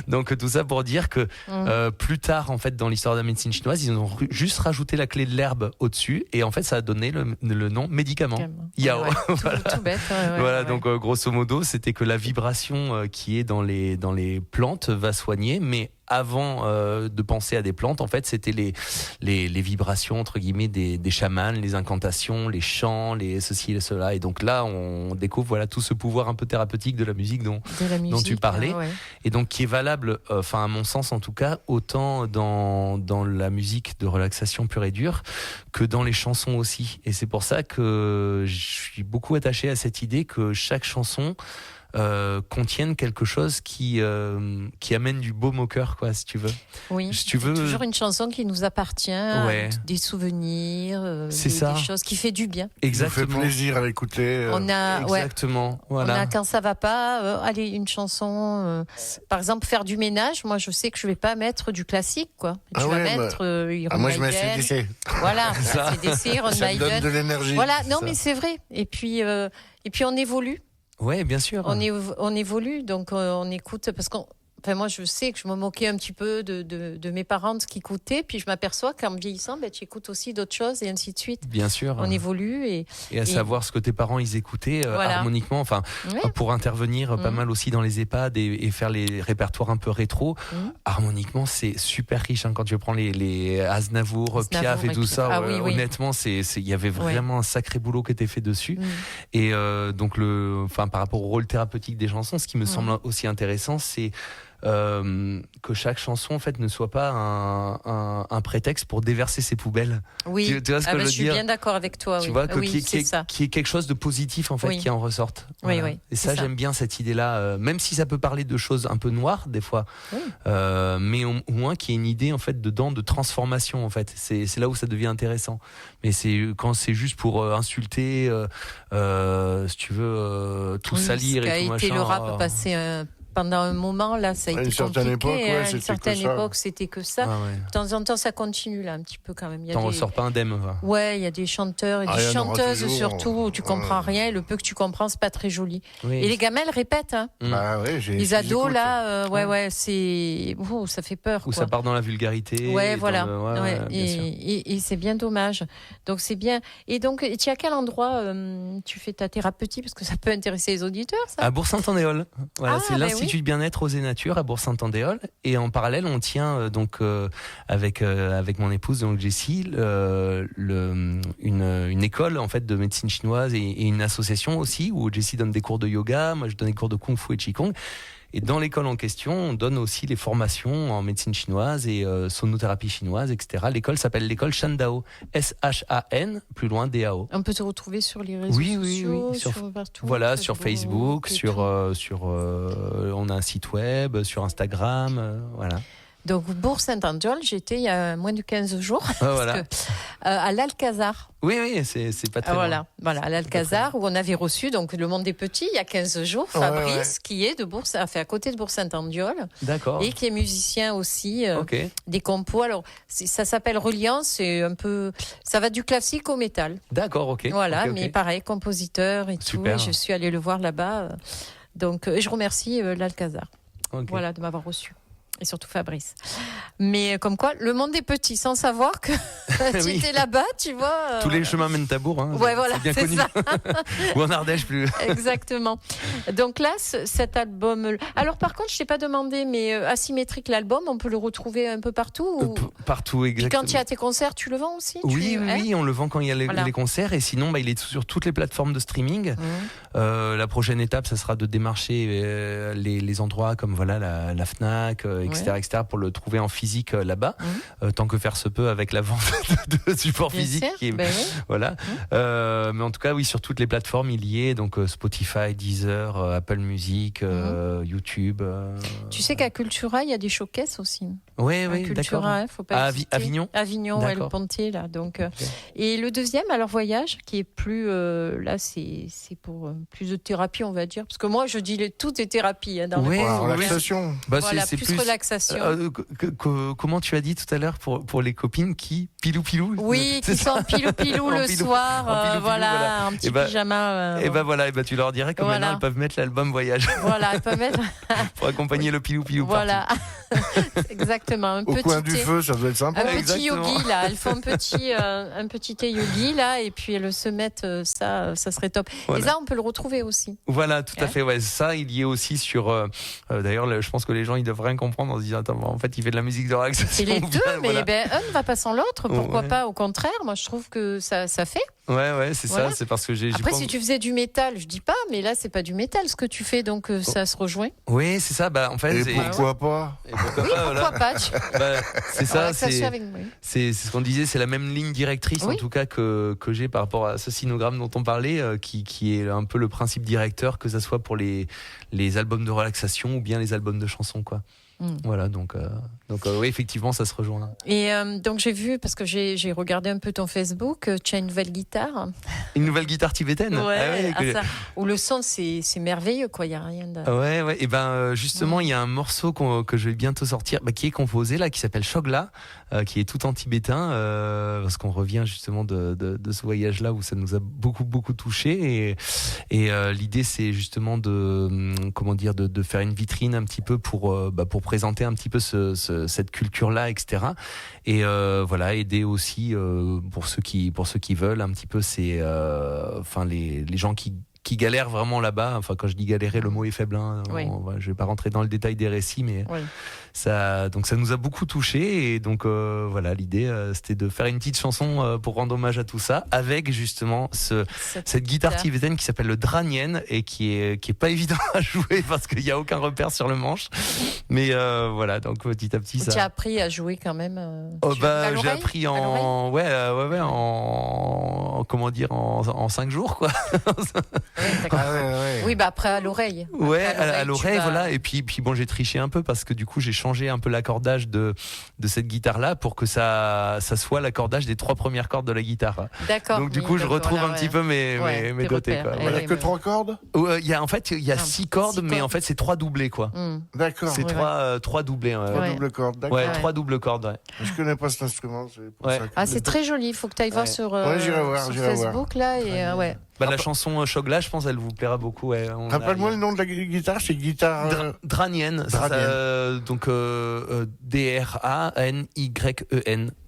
Donc tout ça pour dire que plus tard en fait dans l'histoire de la médecine chinoise, ils ont juste rajouté la clé de l'herbe au-dessus et en fait ça a donné le nom médicament. Yao. Ouais, tout bête. Voilà, donc grosso modo, c'était que la vibration qui est dans les plantes va soigner, mais avant de penser à des plantes, en fait, c'était les vibrations entre guillemets des chamans, les incantations, les chants, les ceci et cela. Et donc là, on découvre tout ce pouvoir un peu thérapeutique de la musique dont tu parlais, et donc qui est valable, enfin à mon sens en tout cas, autant dans la musique de relaxation pure et dure que dans les chansons aussi. Et c'est pour ça que je suis beaucoup attaché à cette idée que chaque chanson contiennent quelque chose qui amène du baume au cœur, quoi, si tu veux. Oui, si tu veux... toujours une chanson qui nous appartient, des souvenirs, des choses qui fait du bien. Exactement. Qui nous fait plaisir à écouter. Exactement. Voilà. On a, quand ça va pas, allez, une chanson, par exemple, faire du ménage, moi je sais que je vais pas mettre du classique, quoi. Tu vas mettre Iron moi je mets Maiden. AC/DC. Voilà, AC/DC, Iron Ça me donne Maiden. de l'énergie. Voilà, non mais c'est vrai. Et puis on évolue. Ouais, bien sûr. On évolue, donc on écoute, parce qu'on... Enfin, moi, je sais que je me moquais un petit peu de mes parents, de ce qu'ils écoutaient, puis je m'aperçois qu'en vieillissant, tu écoutes aussi d'autres choses, et ainsi de suite. Bien sûr. On évolue. Et à savoir ce que tes parents, ils écoutaient harmoniquement, enfin, pour intervenir pas mal aussi dans les EHPAD et faire les répertoires un peu rétro, harmoniquement, c'est super riche. Quand tu prends les Aznavour, Piaf et tout ça, honnêtement, il y avait vraiment un sacré boulot qui était fait dessus. Et donc, par rapport au rôle thérapeutique des chansons, ce qui me semble aussi intéressant, c'est que chaque chanson en fait ne soit pas un prétexte pour déverser ses poubelles. Oui, tu vois ce que je veux dire ? Je suis bien d'accord avec toi. Tu vois, qu'il y ait quelque chose de positif en fait qui en ressorte. Voilà. Et ça, j'aime bien cette idée-là, même si ça peut parler de choses un peu noires des fois, mais au moins qu'il y ait une idée en fait dedans de transformation en fait. C'est là où ça devient intéressant. Mais c'est quand c'est juste pour insulter, si tu veux, tout salir et tout machin. Ce qu'a été le rap passé pendant un moment, là, ça a été compliqué. À une certaine époque, c'était que ça. De temps en temps, ça continue, là, un petit peu quand même. T'en ressors pas indemne, quoi. Ouais, il y a des chanteurs et des chanteuses, surtout, où tu comprends rien. Et le peu que tu comprends, c'est pas très joli. Et les gamins, elles répètent, hein. Les ados, là, c'est... ça fait peur, quoi. Ou ça part dans la vulgarité. Et c'est bien dommage. Donc, c'est bien. Et donc, tu es à quel endroit tu fais ta thérapeutique? Parce que ça peut intéresser les auditeurs, ça. À Bourg-Saint-Andéol. Voilà, c'est l'Institut de bien-être Ose et Nature à Bourg-Saint-Andéol, et en parallèle on tient avec mon épouse donc Jessie une école en fait de médecine chinoise et une association aussi où Jessie donne des cours de yoga, moi je donne des cours de kung fu et qigong. Et dans l'école en question, on donne aussi les formations en médecine chinoise et sonothérapie chinoise, etc. L'école s'appelle l'école Shandao, S-H-A-N, plus loin D-A-O. On peut te retrouver sur les réseaux sociaux, sur partout. Voilà, sur Facebook, on a un site web, sur Instagram, voilà. Donc, Bourg-Saint-Andéol, j'étais il y a moins de 15 jours à l'Alcazar. Oui, c'est pas très loin. Voilà, à l'Alcazar, où on avait reçu donc Le Monde des Petits, il y a 15 jours, Fabrice, qui est à côté de Bourg-Saint-Andéol. D'accord. Et qui est musicien aussi, des compos. Alors, ça s'appelle Reliance, c'est un peu... Ça va du classique au métal. D'accord, ok. Voilà, mais pareil, compositeur et tout. Et je suis allée le voir là-bas. Donc, je remercie l'Alcazar de m'avoir reçu. Et surtout Fabrice. Mais comme quoi, le monde est petit, sans savoir que tu étais là-bas, tu vois. Tous les chemins mènent à Bourg, hein. Voilà, c'est bien connu. ça. Ou en Ardèche plus. Exactement. Donc là, cet album... Alors par contre, je t'ai pas demandé, mais Asymétrique, l'album, on peut le retrouver un peu partout Partout, exactement. Puis quand il y a tes concerts, tu le vends aussi? Oui, on le vend quand il y a les concerts. Et sinon, il est sur toutes les plateformes de streaming. La prochaine étape, ça sera de démarcher les endroits comme la Fnac, etc., pour le trouver en physiques là-bas, tant que faire se peut avec la vente de supports physiques. Voilà. Mais en tout cas, oui, sur toutes les plateformes, il y est, donc Spotify, Deezer, Apple Music, YouTube. Tu sais qu'à Cultura, il y a des showcases aussi. Oui, Cultura, d'accord. Faut pas Avignon. Avignon, le Pontet, là. Donc, et le deuxième, alors Voyage, qui est plus là, c'est pour plus de thérapie, on va dire, parce que moi, je dis tout est thérapie dans le relaxation. Voilà, c'est plus relaxation. Comment tu as dit tout à l'heure pour les copines qui pilou-pilou. Oui, qui sont pilou-pilou le soir, voilà, un petit pyjama. Et voilà, tu leur dirais que maintenant elles peuvent mettre l'album Voyage. Voilà, elles peuvent mettre pour accompagner le pilou-pilou. Voilà, exactement. Au coin du feu, ça doit être sympa. Un petit yogi là, elles font un petit thé yogi là, et puis elles se mettent ça serait top. Voilà. Et ça, on peut le retrouver aussi. Voilà, tout à fait. Ouais, ça, il y est aussi sur. D'ailleurs, je pense que les gens ils doivent rien comprendre en se disant attends, en fait, il fait de la musique de relaxation. C'est les deux, mais un ne va pas sans l'autre. Pourquoi pas? Au contraire, moi, je trouve que ça fait. Ouais, c'est ça. C'est parce que j'ai. Après, si tu faisais du métal, je dis pas, mais là, c'est pas du métal ce que tu fais, donc ça se rejoint. Oui, c'est ça. En fait. Et pourquoi pas? Pourquoi pas? C'est ça. C'est ce qu'on disait. C'est la même ligne directrice, en tout cas, que j'ai par rapport à ce sinogramme dont on parlait, qui est un peu le principe directeur, que ça soit pour les albums de relaxation ou bien les albums de chansons, quoi. Voilà, donc oui, effectivement, ça se rejoint. Et donc j'ai vu, parce que j'ai regardé un peu ton Facebook, tu as une nouvelle guitare. Une nouvelle guitare tibétaine. Ça. Où le son, c'est merveilleux, quoi. Il y a rien de. Ouais. Et justement, il y a un morceau que je vais bientôt sortir, qui est composé là, qui s'appelle Shogla, qui est tout en tibétain, parce qu'on revient justement de ce voyage-là où ça nous a beaucoup touché. Et l'idée, c'est justement de faire une vitrine un petit peu pour présenter un petit peu cette culture-là, etc. Et voilà, aider aussi pour ceux qui veulent un petit peu les gens qui galèrent vraiment là-bas. Enfin, quand je dis galérer, le mot est faible. Je vais pas rentrer dans le détail des récits, mais ça nous a beaucoup touchés. Et donc voilà, l'idée c'était de faire une petite chanson pour rendre hommage à tout ça, avec justement cette guitare tibétaine qui s'appelle le dranien et qui est pas évident à jouer parce qu'il y a aucun repère sur le manche. Mais voilà, donc petit à petit ça. Tu as appris à jouer quand même. J'ai appris en 5 jours, quoi. Oui, après à l'oreille. À l'oreille, voilà. Et puis bon, j'ai triché un peu parce que du coup, j'ai changé un peu l'accordage de cette guitare-là pour que ça soit l'accordage des 3 premières cordes de la guitare. D'accord. Donc du coup, je retrouve un petit peu mes dotés, quoi. Il n'y a que 3 cordes? Il y a 6 cordes, mais en fait, c'est 3 doublés, quoi. D'accord. C'est 3 doublés. 3 doubles cordes, d'accord. 3 doubles cordes, Je connais pas cet instrument, c'est pour ça que... c'est très joli. Il faut que tu ailles voir sur Facebook, là, et la chanson Shogla, je pense, elle vous plaira beaucoup. Rappelle-moi le nom de la guitare, c'est guitare... Dranien. Donc D-R-A-N-Y-E-N.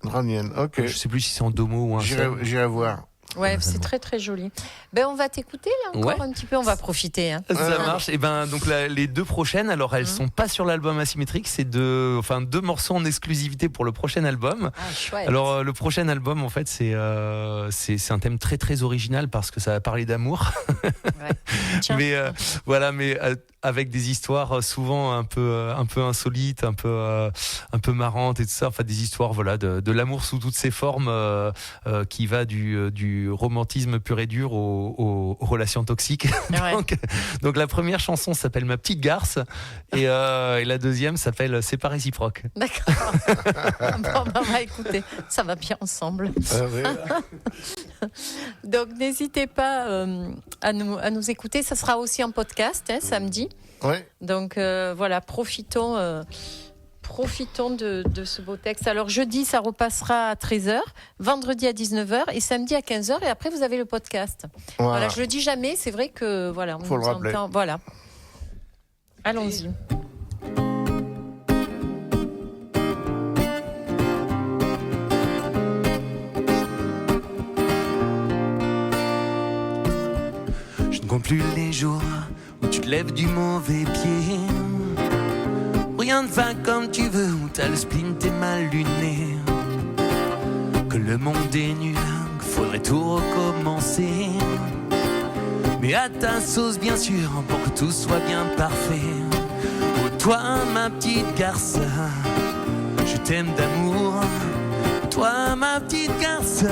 Dranien, ok. Je sais plus si c'est en 2 mots ou un seul. J'irai voir. Ouais, c'est très très joli. On va t'écouter là encore un petit peu, on va profiter. Ça marche. Et donc les 2 prochaines, alors elles sont pas sur l'album Asymétrique, c'est 2 morceaux en exclusivité pour le prochain album. Ah, chouette. Alors le prochain album, en fait, c'est un thème très très original parce que ça va parler d'amour. Mais voilà, mais avec des histoires souvent un peu insolites, un peu marrantes et tout ça. Enfin, des histoires de l'amour sous toutes ses formes, qui va du romantisme pur et dur aux relations toxiques. Donc la première chanson s'appelle Ma petite garce et la deuxième s'appelle C'est pas réciproque. D'accord. On va écouter, ça va bien ensemble. Donc n'hésitez pas à nous écouter, ça sera aussi en podcast samedi. Donc voilà, profitons de ce beau texte. Alors jeudi, ça repassera à 13h, vendredi à 19h et samedi à 15h. Et après, vous avez le podcast. Voilà, je le dis jamais, c'est vrai que on faut le rappeler. Voilà. Allons-y. Je ne compte plus les jours où tu te lèves du mauvais pied. Rien ne va comme tu veux, où t'as le spleen, t'es mal luné. Que le monde est nul, qu'il faudrait tout recommencer. Mais à ta sauce bien sûr, pour que tout soit bien parfait. Oh toi ma petite garce, je t'aime d'amour. Toi ma petite garce,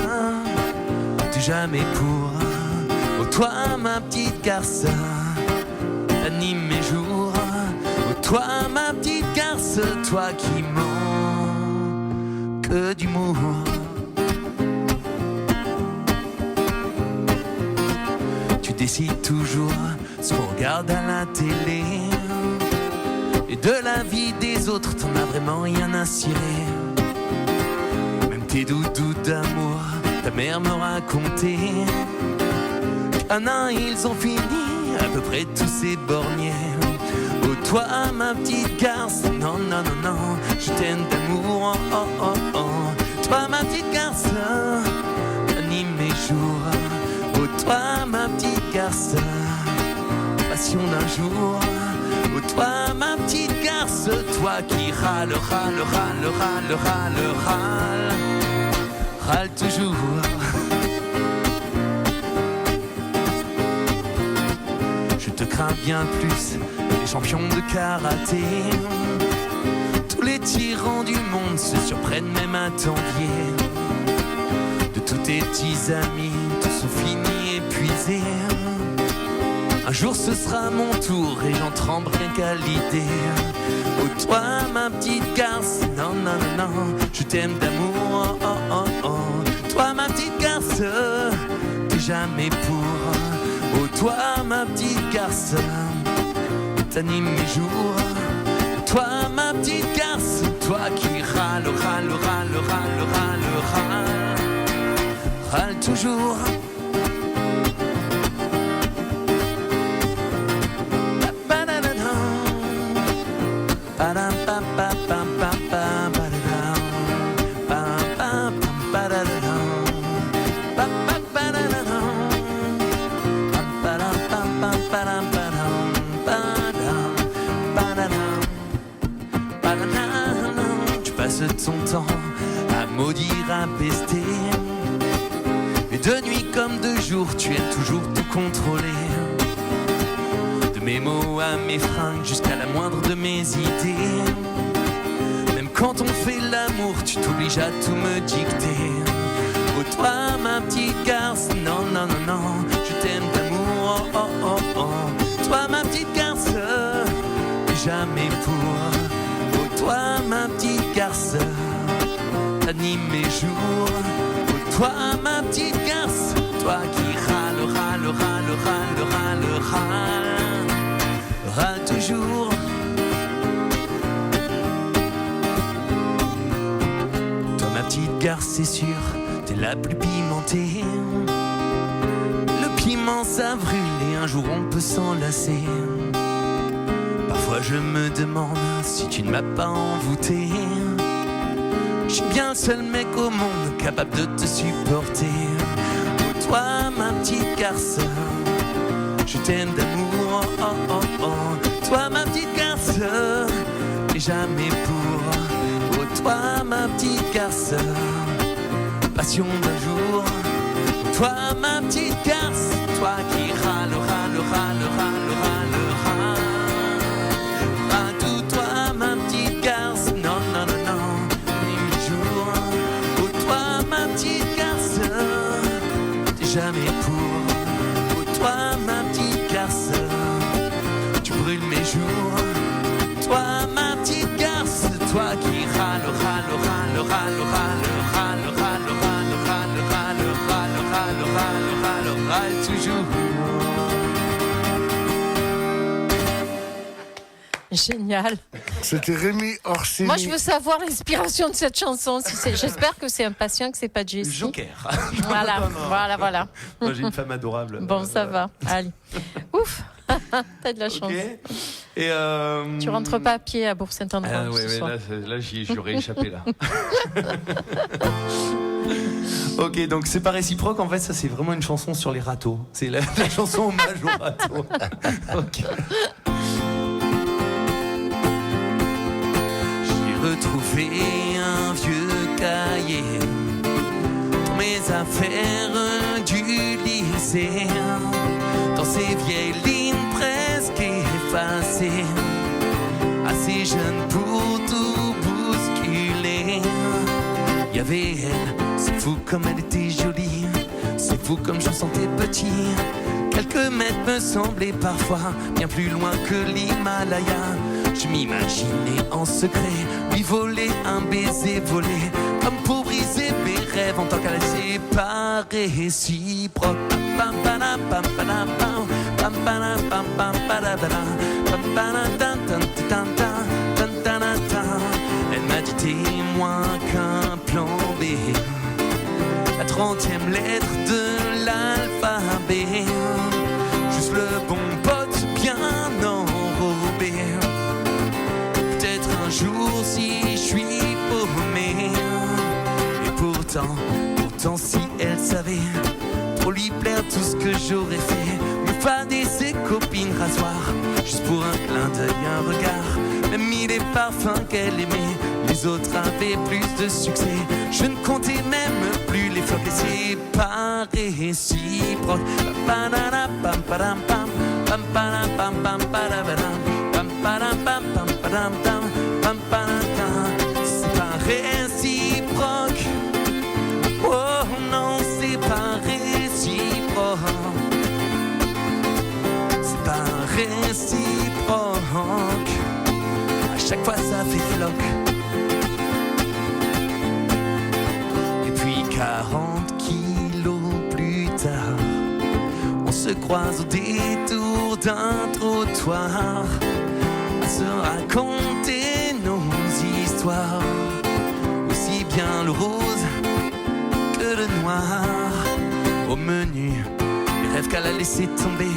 tu jamais pour. Oh toi ma petite garce, t'animes mes jours. Oh toi ma petite garce, toi qui manques d'humour. Tu décides toujours ce qu'on regarde à la télé. Et de la vie des autres, t'en as vraiment rien à cirer. Même tes doudous d'amour, ta mère me racontait. Un an, ils ont fini, à peu près tous ces borgnés. Oh toi, ma petite garce, non, non, non, non, je t'aime d'amour, oh, oh, oh, oh. Toi, ma petite garce, anime mes jours. Oh toi, ma petite garce, passion d'un jour. Oh toi ma petite garce, toi qui râle, râle, râle, râle, râle, râle, râle toujours. Je te crains bien plus que les champions de karaté. Tous les tyrans du monde se surprennent même à t'envier. De tous tes petits amis, tous sont finis, épuisés. Un jour ce sera mon tour et j'en tremble rien qu'à l'idée. Oh toi ma petite garce, non non non non, je t'aime d'amour, oh oh oh oh. Toi ma petite garce, t'es jamais pour. Oh toi ma petite garce, t'animes mes jours. Toi ma petite garce, toi qui râle, râle, râle, râle, râle, râle, râle toujours. Tu passes ton temps à maudire, à pester. Et de nuit comme de jour, tu aimes toujours tout contrôler. De mes mots à mes fringues, jusqu'à la moindre de mes idées. Même quand on fait l'amour, tu t'obliges à tout me dicter. Oh toi ma petite garce, non non non non, je t'aime d'amour, oh oh oh oh. Toi ma petite garce, jamais pour. Oh toi ma petite garce, t'animes mes jours. Oh toi ma petite garce, toi qui râle, râle, râle, râle, râle, râle, râle toujours. Toi ma petite garce, c'est sûr, t'es la plus pimentée. Le piment ça brûle et un jour on peut s'enlacer. Parfois je me demande si tu ne m'as pas envoûté. Je suis bien le seul mec au monde capable de te supporter. Oh toi ma petite garce, je t'aime d'amour, oh oh oh oh. Toi ma petite garce, et jamais pour. Oh toi ma petite garce, passion d'un jour. Toi ma petite garce, toi qui râle, râle, râle, râle, râle, râle. Jamais pour. Oh toi ma petite garce, tu brûles mes jours. Toi ma petite garce, toi qui râle, râle, râle, râle, râle, râle, râle, râle, râle, râle, râle, râle, râle, râle, râle toujours. Génial. C'était Rémi Orsini. Moi, je veux savoir l'inspiration de cette chanson. J'espère que c'est un patient, que c'est pas Jessie. Joker. Voilà, Non. voilà. Moi, j'ai une femme adorable. Bon, ça va. Allez. Ouf. T'as de la chance. Okay. Et Tu rentres pas à pied à Bourg-Saint-André ouais, ce soir. là j'aurais échappé là. Ok, donc c'est pas réciproque. En fait, ça c'est vraiment une chanson sur les râteaux. C'est la chanson hommage aux râteaux. Ok. J'ai retrouvé un vieux cahier dans mes affaires du lycée, dans ces vieilles lignes presque effacées, assez jeune pour tout bousculer. avait elle. C'est fou comme elle était jolie, c'est fou comme je me sentais petit. Quelques mètres me semblaient parfois bien plus loin que l'Himalaya. Je m'imaginais en secret lui voler un baiser volé, comme pour briser mes rêves en tant qu'elle s'est pas réciproque. Elle m'a dit t'es moins qu'un plan B, la 30e lettre de l'alphabet, juste le bon pote bien enrobé. Peut-être un jour si je suis paumé. Et pourtant si elle savait, pour lui plaire tout ce que j'aurais fait, me fader ses copines rasoir, juste pour un clin d'œil, un regard. Même mis les parfums qu'elle aimait, les autres avaient plus de succès. Je ne comptais même plus les flops et c'est pas réciproque. C'est pas réciproque. Oh non, c'est pas réciproque. C'est pas réciproque. À chaque fois ça fait floc. Et puis 40 kilos plus tard, on se croise au détour d'un trottoir, à se raconter nos histoires, aussi bien le rose que le noir. Au menu, les rêves qu'elle a laissé tomber,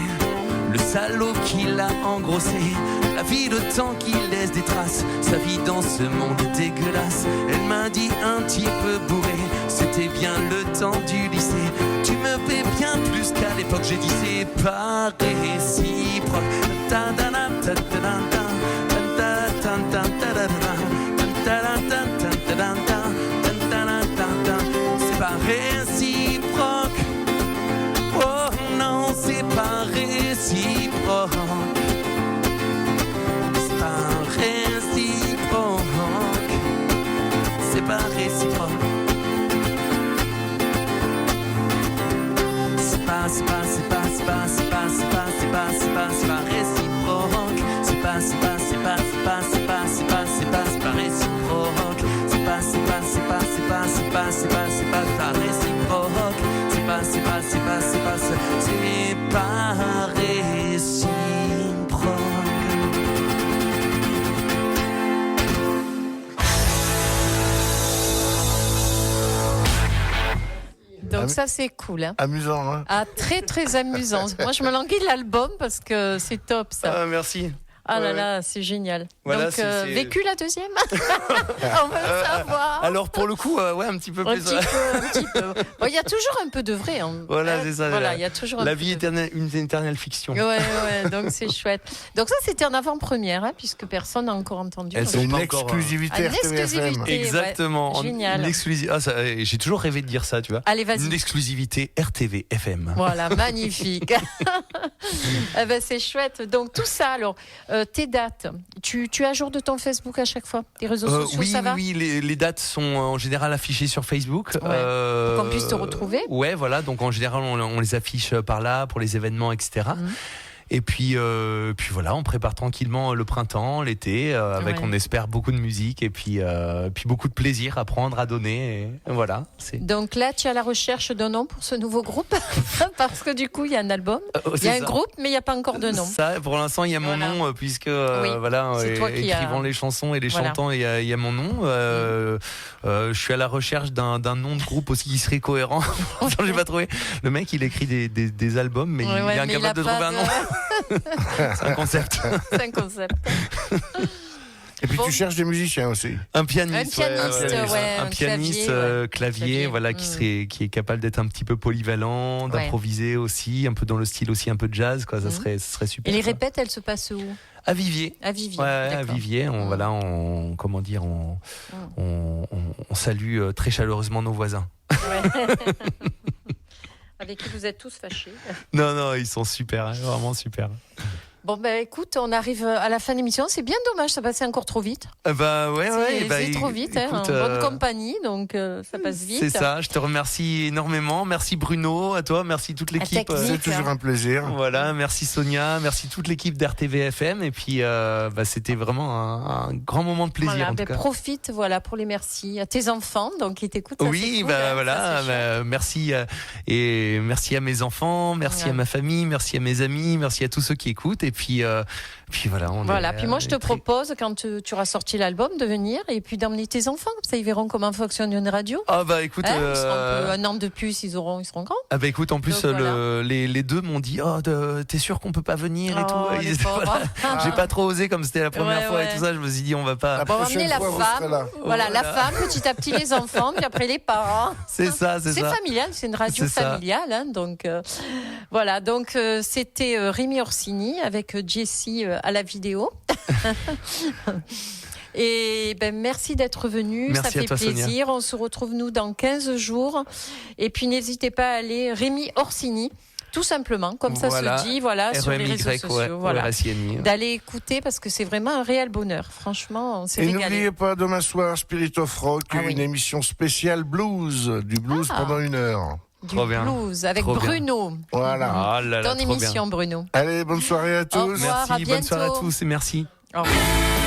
le salaud qui l'a engrossé, la vie, le temps qui laisse des traces, sa vie dans ce monde dégueulasse. Elle m'a dit un petit peu bourré, c'était bien le temps du lycée. Tu me paies bien plus qu'à l'époque, j'ai dit c'est pas réciproque. C'est pas réciproque. Oh non, c'est pas réciproque. C'est pas réciproque. C'est pas réciproque. C'est pas réciproque. C'est pas réciproque. Donc ça c'est cool. Hein. Amusant, hein. Ah, très très amusant. Moi je me languis de l'album parce que c'est top ça. Merci. Ah là là, c'est génial. Voilà, donc, c'est... vécu la deuxième. On veut le savoir. Alors, pour le coup, ouais, un petit peu plus. Un petit peu. Bon, il y a toujours un peu de vrai. Hein. Voilà, c'est ça. Voilà, il y a toujours la vie éternelle, une éternelle fiction. Ouais, donc c'est chouette. Donc ça, c'était en avant-première, hein, puisque personne n'a encore entendu. C'est une exclusivité RTVFM. Exactement. Ouais, génial. J'ai toujours rêvé de dire ça, tu vois. Allez, vas-y. Une exclusivité RTVFM. Voilà, magnifique. Eh ben, c'est chouette. Donc tout ça, alors... tes dates, tu es à jour de ton Facebook à chaque fois? Les réseaux sociaux, ça va? Oui, les dates sont en général affichées sur Facebook. Ouais. Pour qu'on puisse te retrouver. Ouais, voilà. Donc en général, on les affiche par là pour les événements, etc. Et puis voilà, on prépare tranquillement le printemps, l'été, avec on espère beaucoup de musique et puis beaucoup de plaisir à prendre, à donner. Et voilà. Donc là, tu es à la recherche d'un nom pour ce nouveau groupe parce que du coup, il y a un album, il y a un groupe, mais il n'y a pas encore de nom. Ça, pour l'instant, il y a mon nom puisque écrivant les chansons et les chantant, il y a mon nom. Je suis à la recherche d'un nom de groupe aussi qui serait cohérent. J'ai pas trouvé. Le mec, il écrit des albums, mais il est incapable de trouver un nom. C'est un concept. C'est un concept. Et puis tu cherches des musiciens aussi. Un pianiste, un clavier, voilà, qui est capable d'être un petit peu polyvalent, d'improviser aussi, un peu dans le style aussi un peu de jazz, quoi. Ça serait super. Et les répètes, elles se passent où? À Vivier. À Vivier. Ouais, à Vivier. On salue très chaleureusement nos voisins. Ouais. Avec qui vous êtes tous fâchés. Non, ils sont super, vraiment super. Bon, écoute, on arrive à la fin de l'émission. C'est bien dommage, ça passait encore trop vite. C'est trop vite, écoute, en bonne compagnie, donc ça passe vite. C'est ça, je te remercie énormément. Merci Bruno, à toi, merci toute l'équipe. C'est toujours un plaisir. Voilà, merci Sonia, merci toute l'équipe d'RTV FM. Et puis, c'était vraiment un grand moment de plaisir. Voilà, en tout cas. Profite, pour les merci à tes enfants, donc qui t'écoutent. Oui, cool, merci et merci à mes enfants, merci à ma famille, merci à mes amis, merci à tous ceux qui écoutent. Et puis voilà. Puis moi, je te propose, quand tu auras sorti l'album, de venir et puis d'emmener tes enfants. Comme ça, ils verront comment fonctionne une radio. Ah écoute, un an de plus, ils seront grands. Ah écoute, en plus, les deux m'ont dit, t'es sûr qu'on peut pas venir et tout. J'ai pas trop osé comme c'était la première fois et tout ça. Je me suis dit, on va pas. On va emmener la femme. Voilà, la femme, petit à petit les enfants, puis après les parents. C'est ça. C'est familial, c'est une radio familiale, donc voilà. Donc c'était Rémi Orsini avec Jessie à la vidéo. Et merci d'être venu, ça fait plaisir. Sonia. On se retrouve nous dans 15 jours. Et puis n'hésitez pas à aller Rémi Orsini, tout simplement, comme ça se dit, sur les réseaux sociaux. D'aller écouter parce que c'est vraiment un réel bonheur. Franchement, on s'est régalé. Et n'oubliez pas, demain soir, Spirit of Rock, une émission spéciale blues, du blues pendant 1 heure. Du blues avec Bruno. Voilà. Ton émission, Bruno. Allez, bonne soirée à tous. Au revoir, merci, bonne soirée à tous et merci. Au revoir.